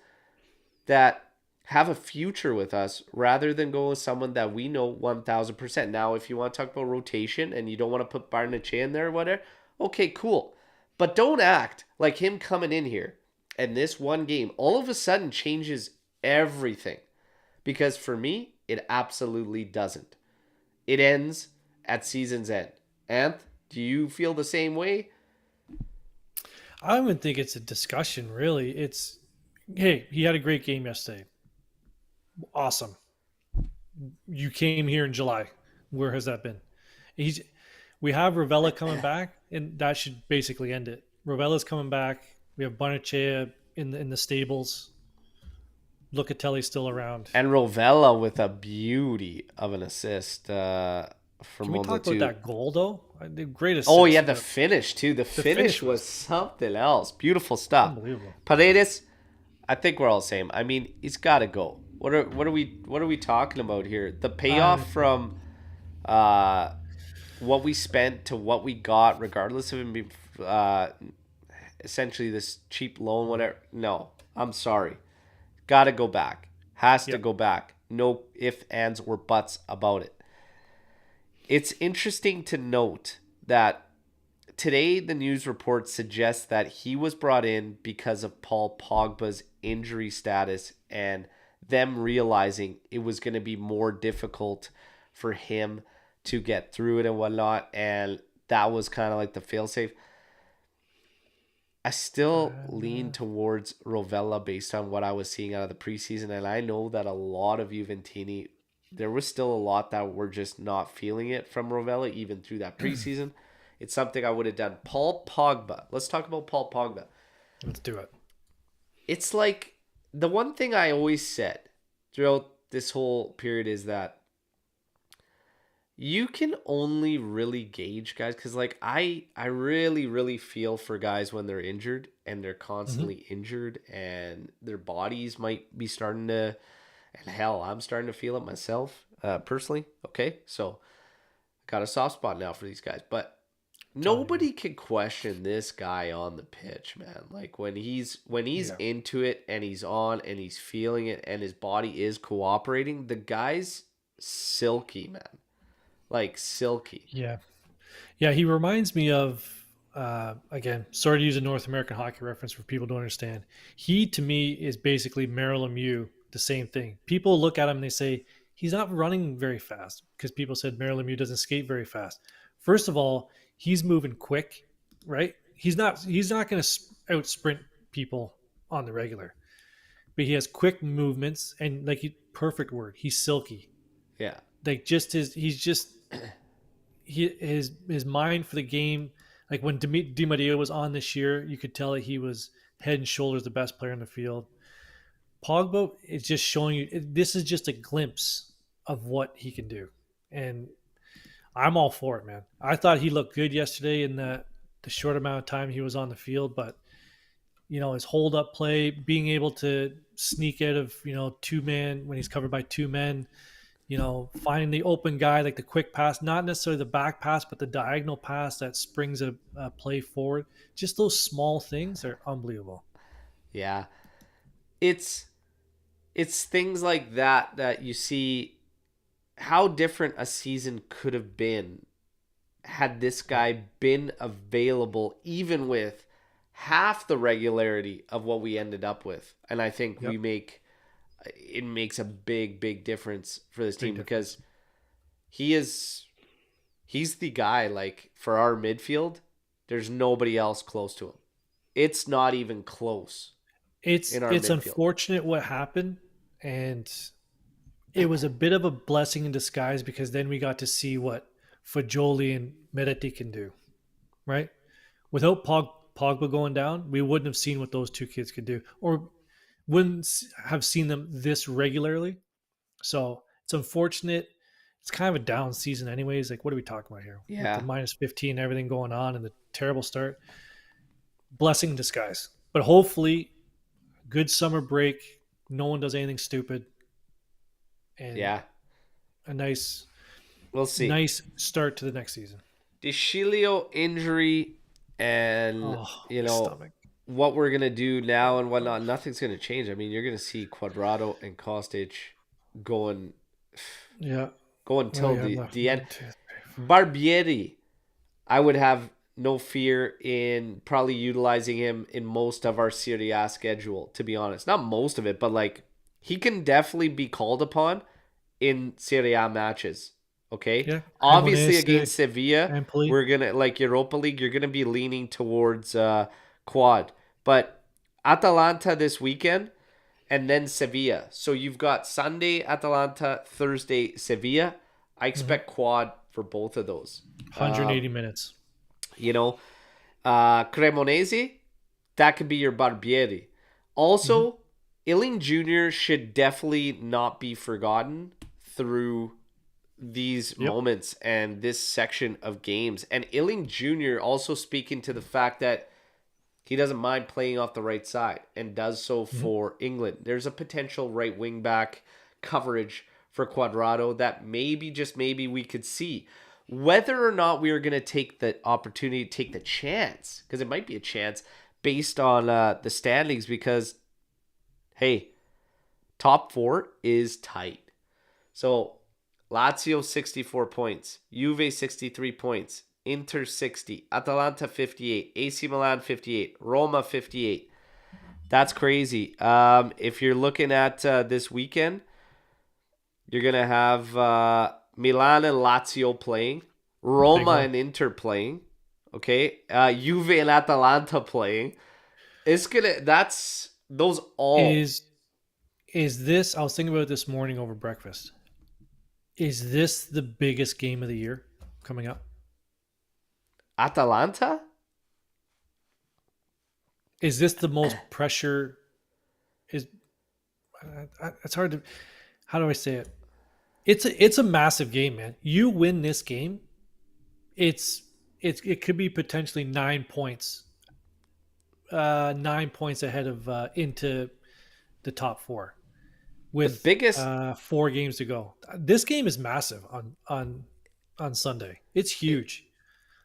that have a future with us rather than go with someone that we know 1000%. Now, if you want to talk about rotation and you don't want to put Barnett in there or whatever, okay, cool. But don't act like him coming in here and this one game all of a sudden changes everything. Because for me, it absolutely doesn't. It ends at season's end. Anth, do you feel the same way? I don't even think it's a discussion. Really, it's hey, he had a great game yesterday. Awesome. You came here in July. Where has that been? He's. We have Ravella coming back, and that should basically end it. Ravella's coming back. We have Barnechea in the stables. Locatelli's still around. And Rovella with a beauty of an assist from Can we moment talk about two. that goal though? The great Oh yeah, assist, the but finish too. The the finish finish was was something else. Beautiful stuff. unbelievable. Paredes, I think we're all the same. I mean, he's got to go. What are we talking about here? The payoff from uh, what we spent to what we got, regardless of him being essentially this cheap loan, whatever. No, I'm sorry. Got to go back. Has to Yep. go back. No ifs, ands, or buts about it. It's interesting to note that today the news report suggests that he was brought in because of Paul Pogba's injury status and them realizing it was going to be more difficult for him to get through it and whatnot. And that was kind of like the failsafe. I still lean towards Rovella based on what I was seeing out of the preseason. And I know that a lot of Juventini, there was still a lot that were just not feeling it from Rovella, even through that preseason. It's something I would have done. Paul Pogba. Let's talk about Paul Pogba. Let's do it. It's like the one thing I always said throughout this whole period is that you can only really gauge guys because like I really feel for guys when they're injured and they're Mm-hmm. constantly injured and their bodies might be starting to, and hell, I'm starting to feel it myself personally. Okay, so got a soft spot now for these guys, but Telling you, man. nobody can question this guy on the pitch, man. Like when he's Yeah. into it and he's on and he's feeling it and his body is cooperating, the guy's silky, man. Like silky. Yeah. Yeah. He reminds me of again. Sorry to use a North American hockey reference for people to understand. He to me is basically Merrill Lemieux. The same thing. People look at him and they say he's not running very fast because people said Merrill Lemieux doesn't skate very fast. First of all, he's moving quick, right? He's not. He's not going to out sprint people on the regular, but he has quick movements and perfect word. He's silky. Yeah. Like just he's just his mind for the game. Like when Di Maria was on this year, you could tell that he was head and shoulders the best player in the field. Pogba is just showing you this is just a glimpse of what he can do, and I'm all for it, man. I thought he looked good yesterday in the short amount of time he was on the field, but his hold up play, being able to sneak out of two man when he's covered by two men, finding the open guy like the quick pass, not necessarily the back pass, but the diagonal pass that springs a play forward. Just those small things are unbelievable. Yeah. It's it's things like that that you see how different a season could have been had this Yeah. guy been available even with half the regularity of what we ended up with. And I think Yep. it makes a big difference for this Big team because difference. he is he's the guy like for our midfield. There's nobody else close to him. It's not even close It's in our it's midfield. unfortunate what happened, and it was a bit of a blessing in disguise because then we got to see what Fajoli and Meretti can do, right? Without Pogba going down, we wouldn't have seen what those two kids could do, or wouldn't have seen them this regularly. So it's unfortunate. It's kind of a down season, anyways. Like, what are we talking about here? With the Yeah. minus 15, everything going on, and the terrible start, blessing in disguise. But hopefully, good summer break. No one does anything stupid, and Yeah. a nice, We'll see. nice start to the next season. Deschilio injury and Oh, you my know stomach. what we're gonna do now and whatnot, nothing's gonna change. I mean, you're gonna see Quadrado and Kostic going Yeah. going Well, till you have left the end. one, two, three, four. Barbieri, I would have no fear in probably utilizing him in most of our Serie A schedule, to be honest. Not most of it, but like he can definitely be called upon in Serie A matches. Okay? Yeah. Obviously Cremonese, against Sevilla, Empoli. we're gonna like Europa League, you're gonna be leaning towards quad. But Atalanta this weekend and then Sevilla. So you've got Sunday Atalanta, Thursday Sevilla. I Mhm. expect quad for both of those. 180 minutes. You know, Cremonese, that could be your Barbieri. Hmm. Also, Illing Jr. should definitely not be forgotten through these Yep. moments and this section of games. And Illing Jr. also speaking to the fact that he doesn't mind playing off the right side and does so Hmm. for England. There's a potential right wing back coverage for Quadrado that maybe, just maybe, we could see. Whether or not we are going to take the opportunity, take the chance, because it might be a chance based on the standings, because, hey, top four is tight. So Lazio 64 points, Juve 63 points, Inter 60, Atalanta 58, AC Milan 58, Roma 58. That's crazy. If you're looking at this weekend, you're gonna have Milan and Lazio playing, Big Roma one. and Inter playing. Okay, Juve and Atalanta playing. It's gonna. That's those all. Is is this? I was thinking about it this morning over breakfast. Is this the biggest game of the year coming up? Atalanta. Is this the most pressure? Is it's hard to. How do I say it? It's a massive game, man. You win this game, it's it could be potentially 9 points, 9 points ahead of into the top four The with biggest. 4 games to go. This game is massive on Sunday. It's It, huge.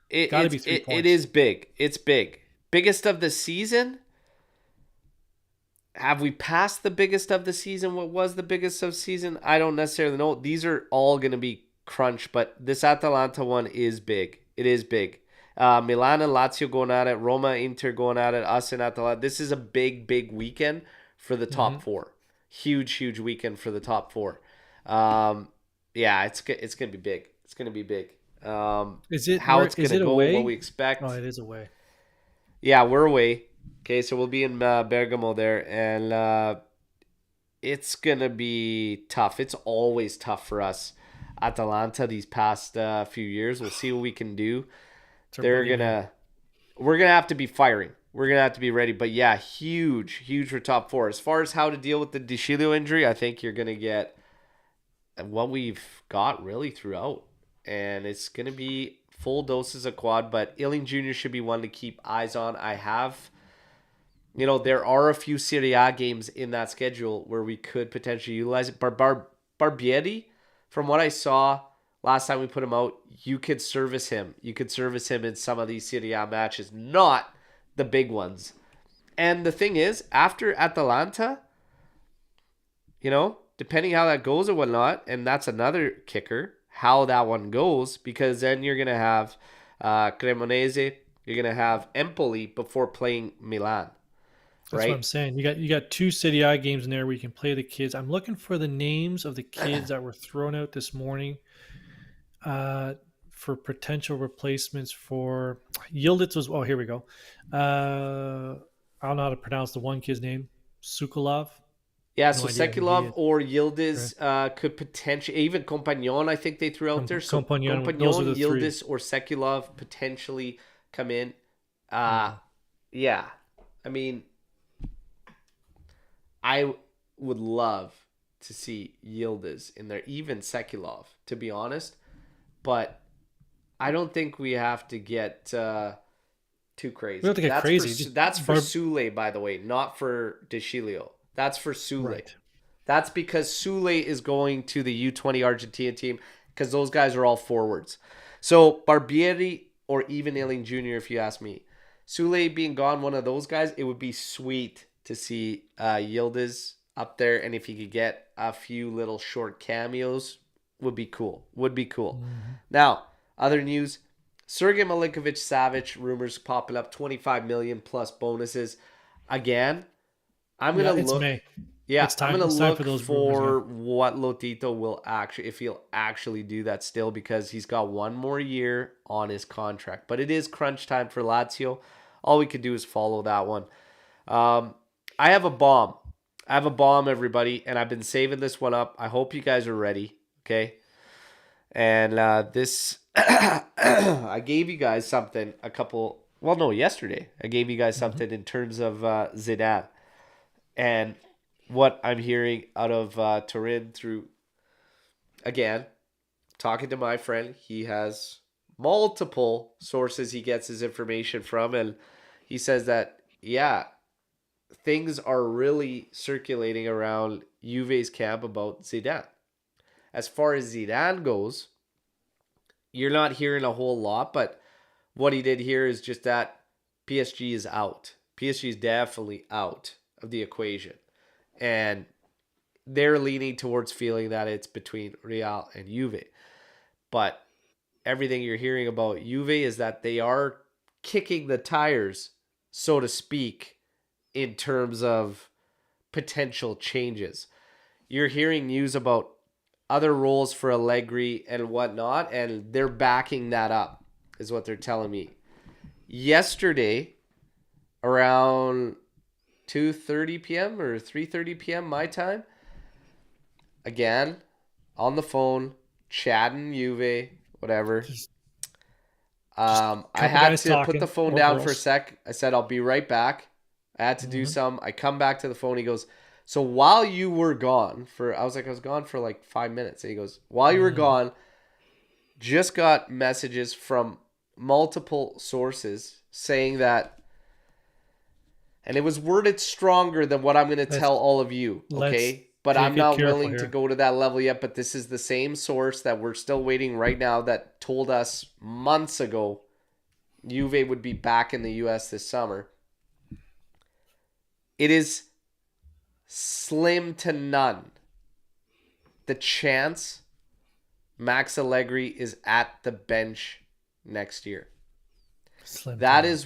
it, Got to be three it points. is big. It's big. Biggest of the season. Have we passed the biggest of the season? What was the biggest of season? I don't necessarily know. These are all going to be crunch, but this Atalanta one is big. It is big. Milan and Lazio going at it. Roma, Inter going at it. Us and Atalanta. This is a big weekend for the Hmm. top four. Huge weekend for the top four. Um, yeah, it's gonna be big. It's gonna be big. Is it How where? it's Is gonna it go, what we away? Oh, expect. it is away. Yeah, we're away. Okay, so we'll be in Bergamo there, and it's gonna be tough. It's always tough for us. Atalanta these past few years. We'll see what we can do. It's our They're boogeyman. gonna we're gonna have to be firing. we're gonna have to be ready. But yeah, huge for top four. As far as how to deal with the DeCilio injury, I think you're gonna get what we've got really throughout, and it's gonna be full doses of quad. But Illing Jr. should be one to keep eyes on. I have, there are a few Serie A games in that schedule where we could potentially utilize it. Barbieri, from what I saw last time we put him out, you could service him. You could service him in some of these Serie A matches, not the big ones. And the thing is, after Atalanta, depending how that goes or whatnot, and that's another kicker, how that one goes, because then you're going to have Cremonese, you're going to have Empoli before playing Milan. That's what I'm Right? saying. You got two City I games in there where you can play the kids. I'm looking for the names of the kids that were thrown out this morning uh, for potential replacements for Yildiz was. Oh, here we go. I don't know how to pronounce the one kid's name. Sukolov. Yeah, No so idea who he Sekilov is. or Right. Yildiz could potentially, even Compagnon, I think they threw out there. So Compagnon. Those are Compagnon, the three. Yildiz, or Sekilov potentially come in. Hmm. Yeah, I mean, I would love to see Yildiz in there, even Sekilov, to be honest. But I don't think we have to get too We don't have crazy. to get crazy. Just That's for Sule, by the way, not for DeCilio. That's for Sule. right. That's because Sule is going to the U20 Argentina team because those guys are all forwards. So Barbieri or even Ailing Jr., if you ask me. Sule being gone, one of those guys, it would be sweet to see Yildiz up there. And if he could get a few little short cameos, would be cool. Would be cool. Hmm. Now, other news. Sergei Milinkovic-Savic rumors popping up, 25 million plus bonuses. Again, I'm Yeah, gonna it's look. May. Yeah, It's I'm time. gonna It's time for look those rumors. Yeah. for what Lotito will actually, if he'll actually do that still, because he's got one more year on his contract. But it is crunch time for Lazio. All we could do is follow that one. Um, I have a bomb. I have a bomb, everybody, and I've been saving this one up. I hope you guys are ready. Okay, and this, I gave you guys something a couple. Well, no, yesterday I gave you guys Hmm. something in terms of Zidane. And what I'm hearing out of Turin through, again, talking to my friend, he has multiple sources he gets his information from. And he says that, yeah, things are really circulating around Juve's camp about Zidane. As far as Zidane goes, you're not hearing a whole lot, but what he did here is just that PSG is out. PSG is definitely out of the equation. And they're leaning towards feeling that it's between Real and Juve. But everything you're hearing about Juve is that they are kicking the tires, so to speak, in terms of potential changes. You're hearing news about other roles for Allegri and whatnot, and they're backing that up, is what they're telling me. Yesterday, around 2:30 p.m. or 3:30 p.m. my time, again, on the phone, chatting Juve, whatever. Just just a I couple had guys to put the talking phone or down for a girls. sec. I said, I'll be right back. I had to do Hmm. some. I come back to the phone. He goes, so while you were gone I was like, I was gone for like 5 minutes. And he goes, while you were Hmm. gone, just got messages from multiple sources saying that, and it was worded stronger than what I'm going to tell Let's all of you, let's okay? But I'm take it not careful willing to here. go to that level yet. But this is the same source that we're still waiting right now that told us months ago Juve would be back in the US this summer. It is slim to none the chance Max Allegri is at the bench next year. Slim to That none.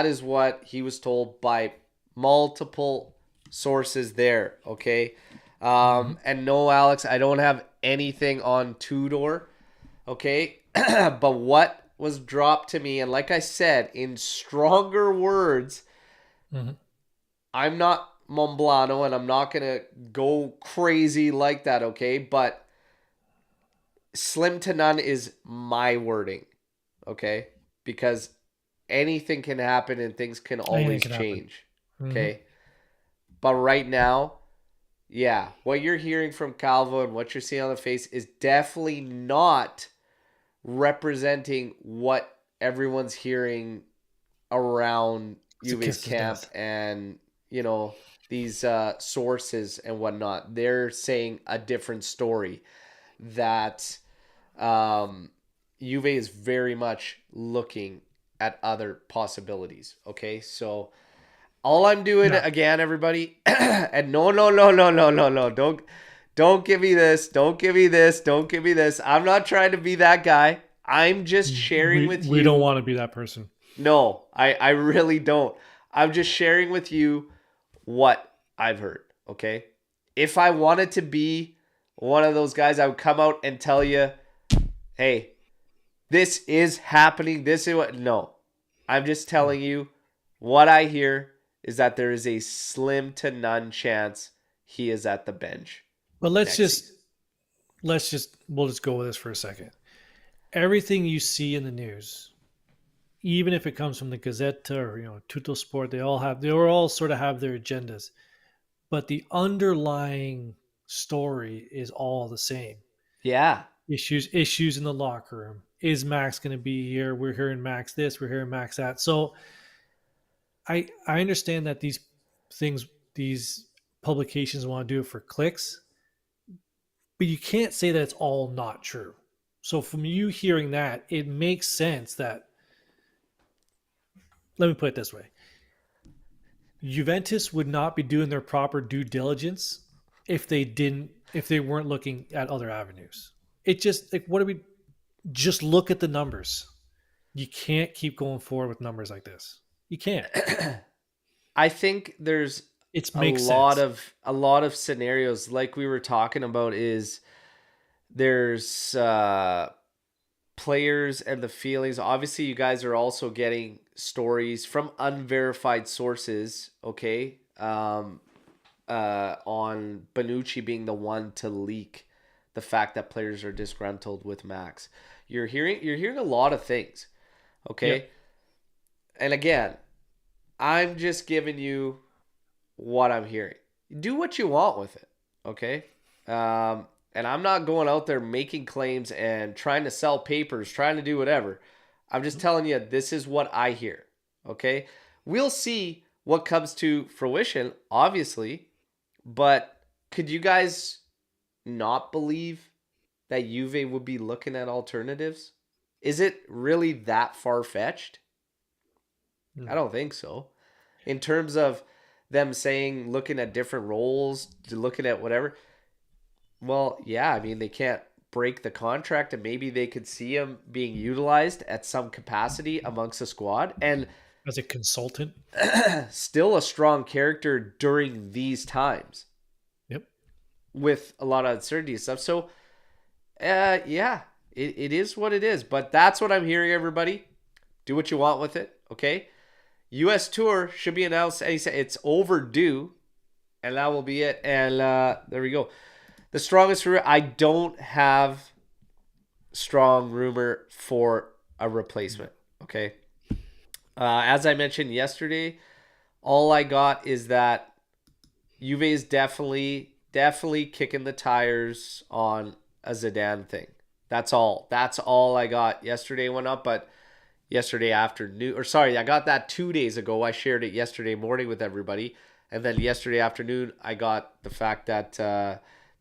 is what he was told by multiple sources there. Okay, Hmm. and no, Alex, I don't have anything on Tudor. Okay, but what was dropped to me, and like I said, in stronger words, Hmm. I'm not Momblano, and I'm not gonna go crazy like that. Okay, but slim to none is my wording. Okay, because anything can happen and things can Anything always can happen. change. Hmm. Okay. But right now, yeah, what you're hearing from Calvo and what you're seeing on the face is definitely not representing what everyone's hearing around It's a Juve's kiss of camp death. and, these sources and whatnot. They're saying a different story that um, Juve is very much looking at other possibilities. Okay, so all I'm doing Yeah. again, everybody, and no, no, no, no, no, no, no, don't give me this, don't give me this, don't give me this. I'm not trying to be that guy. I'm just sharing with We don't you. want to be that person. No, I really don't. I'm just sharing with you what I've heard. Okay, if I wanted to be one of those guys, I would come out and tell you, hey, this is happening. This is what. No, I'm just Mm. telling you what I hear is that there is a slim to none chance he is at the bench But next season. we'll just go with this for a second. Everything you see in the news, even if it comes from the Gazette or Tutto Sport, they all sort of have their agendas, but the underlying story is all the same. Yeah, Issues in the locker room. Is Max going to be here? We're hearing Max this, we're hearing Max that. So I understand that these publications want to do it for clicks, but you can't say that it's all not true. So from you hearing that, it makes sense that, let me put it this way, Juventus would not be doing their proper due diligence if they weren't looking at other avenues. It just like what do we just look at the numbers. You can't keep going forward with numbers like this. You can't. I think there's It a makes lot sense. of a lot of scenarios like we were talking about is there's players and the feelings. Obviously, you guys are also getting stories from unverified sources, okay? On Bonucci being the one to leak the fact that players are disgruntled with Max. You're hearing a lot of things, okay? Yep. And again, I'm just giving you what I'm hearing. Do what you want with it, okay? And I'm not going out there making claims and trying to sell papers, trying to do whatever. I'm just telling you this is what I hear, okay? We'll see what comes to fruition, obviously, but could you guys not believe that Juve would be looking at alternatives? Is it really that far fetched? I No. don't think so. In terms of them saying looking at different roles, looking at whatever. Well, yeah, I mean they can't break the contract, and maybe they could see him being utilized at some capacity amongst the squad, and As a consultant. still a strong character during these times Yep. with a lot of uncertainty and stuff. So, yeah, it is what it is. But that's what I'm hearing. Everybody, do what you want with it. Okay. U.S. tour should be announced. And he said it's overdue, and that will be it. And there we go. The strongest rumor. I don't have strong rumor for a replacement. Okay. As I mentioned yesterday, all I got is that Juve is definitely kicking the tires on a Zidane thing. That's all. That's all I got. Yesterday went up, but yesterday afternoon, or sorry, I got that 2 days ago. I shared it yesterday morning with everybody, and then yesterday afternoon, I got the fact that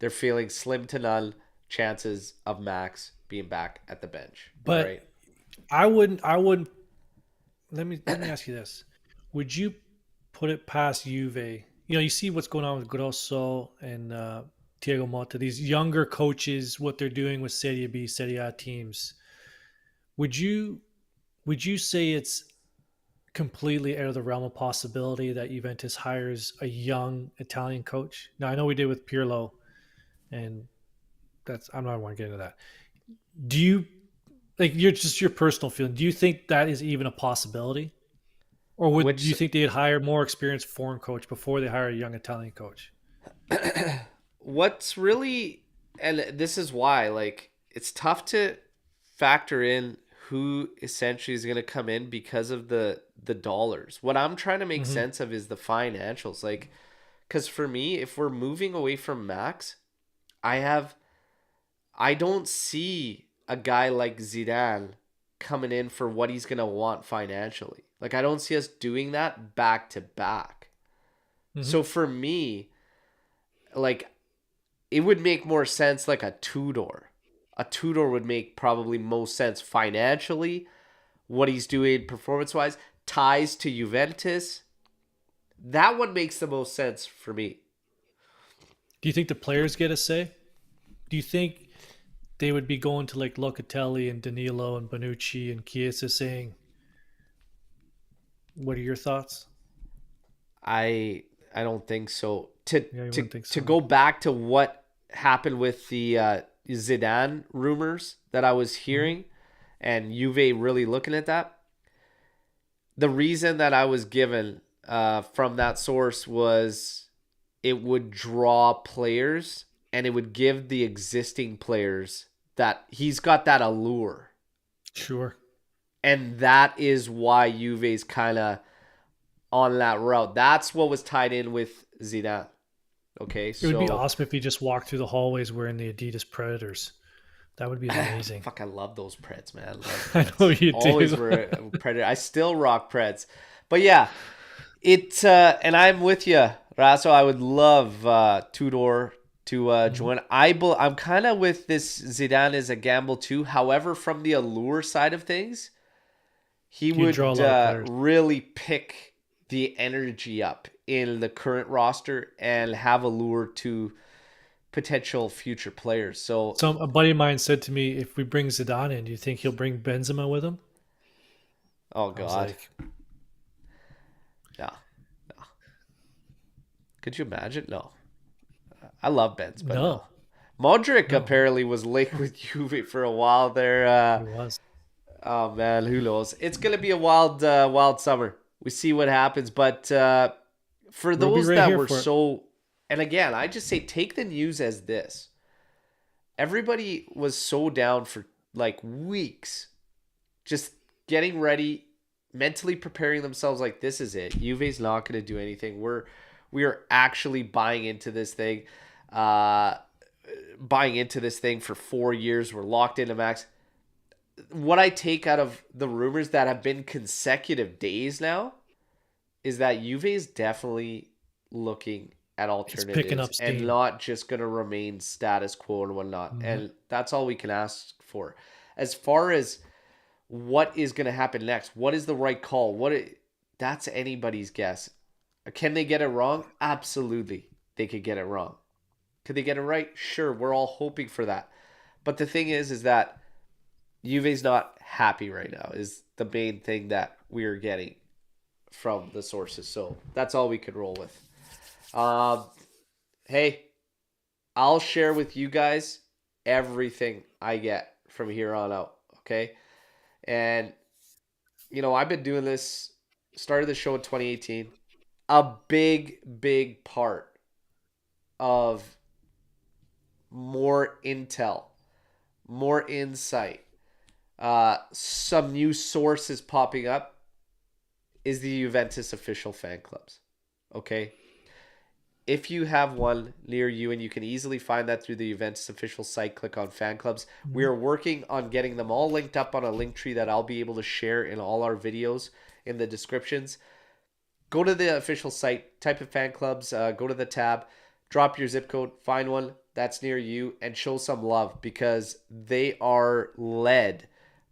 they're feeling slim to none chances of Max being back at the bench. All But right. I wouldn't let me ask you this. Would you put it past Juve? You see what's going on with Grosso and Thiago Motta, these younger coaches, what they're doing with Serie B, Serie A teams. Would you would you say it's completely out of the realm of possibility that Juventus hires a young Italian coach? Now I know we did with Pirlo, and that's I'm not want to get into that. Do you like you're just your personal feeling? Do you think that is even a possibility, or would do Which you think they'd hire more experienced foreign coach before they hire a young Italian coach? what's really, and this is why, like, it's tough to factor in who essentially is going to come in because of the dollars. What I'm trying to make Mm-hmm. sense of is the financials. Like, because for me, if we're moving away from Max, I have I don't see a guy like Zidane coming in for what he's going to want financially. Like, I don't see us doing that back to back. Mm-hmm. So for me, like, it would make more sense like a two-door. A two-door would make probably most sense financially, what he's doing performance-wise, ties to Juventus. That one makes the most sense for me. Do you think the players get a say? Do you think they would be going to like Locatelli and Danilo and Bonucci and Chiesa saying, "What are your thoughts?" I don't think so. To Yeah, you to wouldn't think to so. go back to what happened with the Zidane rumors that I was Mm-hmm. hearing, and Juve really looking at that. The reason that I was given from that source was it would draw players and it would give the existing players that he's got that allure, Sure. and that is why Juve's kind of on that route. That's what was tied in with Zidane. Okay, It would be so awesome if he just walked through the hallways wearing the Adidas Predators. That would be amazing. fuck, I love those Preds, man. Love I know Preds. you Always do. were a Predator. I still rock Preds, but yeah, and I'm with you, Raso. I would love Tudor to Mhm. join. I'm kind of with this Zidane as a gamble too. However, from the allure side of things, he He'd draw a would lot of players. really pick the energy up in the current roster and have allure to potential future players. So, So a buddy of mine said to me, "If we bring Zidane in, do you think he'll bring Benzema with him?" oh I was God, like, no, no. Could you imagine? No, I love Benz, but no. "No, Modric no, apparently was linked with Juve for a while there. he was." Oh man, who knows? It's gonna be a wild summer. We see what happens, but for We'll be those right that here were for it. so, and again, I just say take the news as this. Everybody was so down for like weeks, just getting ready, mentally preparing themselves. Like this is it. Juve's not gonna do anything. We are actually buying into this thing. Uh, Buying into this thing for 4 years. We're locked into Max. What I take out of the rumors that have been consecutive days now is that Juve is definitely looking at It's picking alternatives up and steam. not just going to remain status quo and whatnot. Hmm. And that's all we can ask for. As far as what is going to happen next, what is the right call? That's anybody's guess. Can they get it wrong? Absolutely, they could get it wrong. Could they get it right? Sure, we're all hoping for that. But the thing is that Juve's not happy right now. Is the main thing that we are getting from the sources. So that's all we could roll with. Um, hey, I'll share with you guys everything I get from here on out. Okay, and I've been doing this. Started the show in 2018. A big part of more intel, more insight, some new sources popping up is the Juventus official fan clubs. Okay. If you have one near you and you can easily find that through the Juventus official site, click on fan clubs. We Hmm. are working on getting them all linked up on a link tree that I'll be able to share in all our videos in the descriptions. Go to the official site, type in fan clubs, go to the tab, drop your zip code, find one that's near you, and show some love because they are led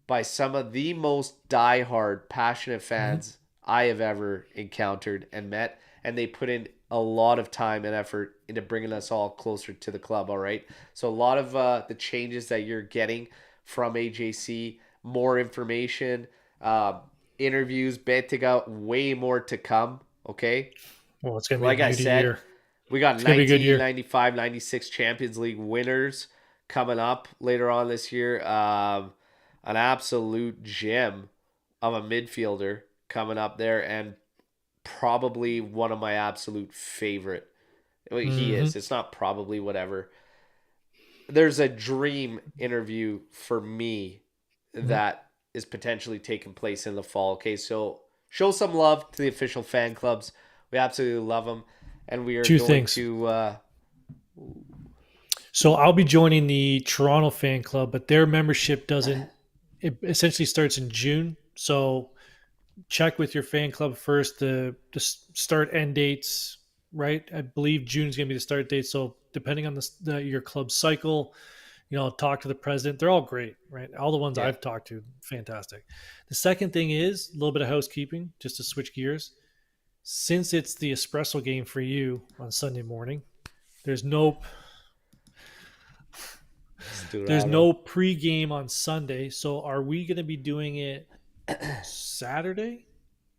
by some of the most diehard, passionate Hmm. fans I have ever encountered and met. And they put in a lot of time and effort into bringing us all closer to the club. All right. So, a lot of the changes that you're getting from AJC, more information, interviews, betting out, way more to come. Okay. Well, it's gonna be a Like I beauty said, year. we got It's gonna be a good 19, year. 95, 96 Champions League winners coming up later on this year. An absolute gem of a midfielder coming up there, and probably one of my absolute favorite. Well, he Hmm. is. It's not probably whatever. There's a dream interview for me Hmm. that is potentially taking place in the fall. Okay, so show some love to the official fan clubs. We absolutely love them, and we are Two going things. to. So I'll be joining the Toronto fan club, but their membership doesn't. It essentially starts in June. So check with your fan club first. The start end dates, right? I believe June is going to be the start date. So depending on your club cycle, talk to the president. They're all great, right? All the ones Yeah. I've talked to, fantastic. The second thing is a little bit of housekeeping, just to switch gears. Since it's the espresso game for you on Sunday morning, there's no there's Sturaro. no pre-game on Sunday. So are we going to be doing it Saturday?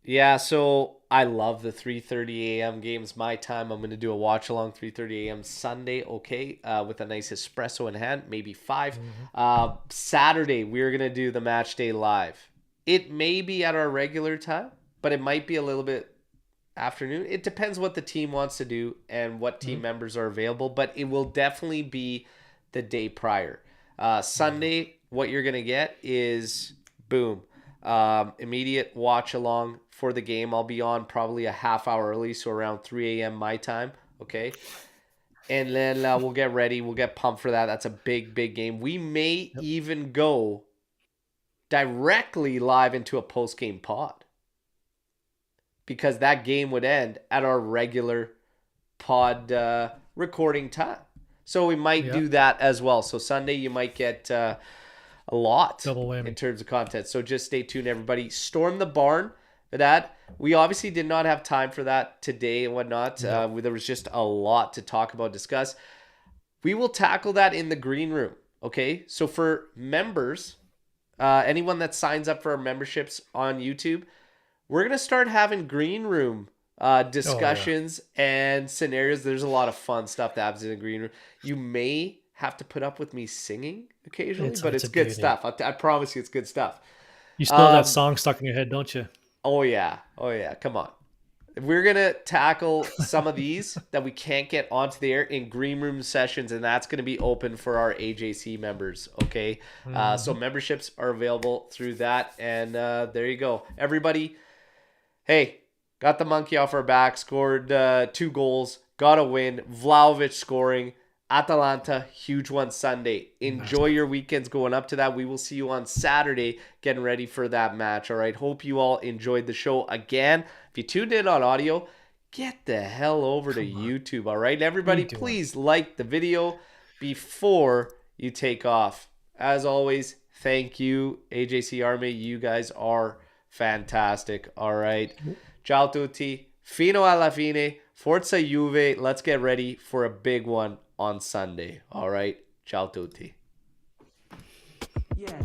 Yeah, so I love the 3:30 a.m. games. My time, I'm going to do a watch along 3:30 a.m. Sunday, okay, with a nice espresso in hand, maybe 5. Mm-hmm. Saturday, we're going to do the match day live. It may be at our regular time, but it might be a little bit afternoon. It depends what the team wants to do and what team Mm-hmm. members are available, but it will definitely be the day prior. Yeah. Sunday, what you're going to get is boom. Immediate watch along for the game. I'll be on probably a half hour early, so around 3 a.m. my time. Okay. And then we'll get ready. We'll get pumped for that. That's a big, big game. We may Yep. even go directly live into a post game pod because that game would end at our regular pod recording time. So we might Yeah. do that as well. So Sunday you might get a lot Double in whammy. terms of content. So just stay tuned, everybody. Storm the barn. That we obviously did not have time for that today and whatnot. No. There was just a lot to talk about, discuss. We will tackle that in the green room. Okay, so for members, anyone that signs up for our memberships on YouTube, we're gonna start having green room Oh yeah. discussions and scenarios. There's a lot of fun stuff that happens in the green room. You may have to put up with me singing occasionally, but It's it's a good beauty. stuff. I promise you, it's good stuff. You still have that Um, song stuck in your head, don't you? oh yeah, oh yeah. Come on. We're gonna tackle some of these that we can't get onto the air in green room sessions, and that's gonna be open for our AJC members. Okay, so Mm-hmm. memberships are available through that, and there you go, everybody. Hey, got the monkey off our back, scored 2 goals, got a win. Vlahovic scoring. Atalanta, huge one Sunday. Enjoy Massive. your weekends going up to that. We will see you on Saturday getting ready for that match. All right. Hope you all enjoyed the show. Again, if you tuned in on audio, get the hell over to Come on. YouTube. All right. What are Everybody, you doing? please like the video before you take off. As always, thank you, AJC Army. You guys are fantastic. All right. Ciao tutti. Fino alla fine. Forza Juve. Let's get ready for a big one on Sunday. All right. Ciao tutti. Yeah.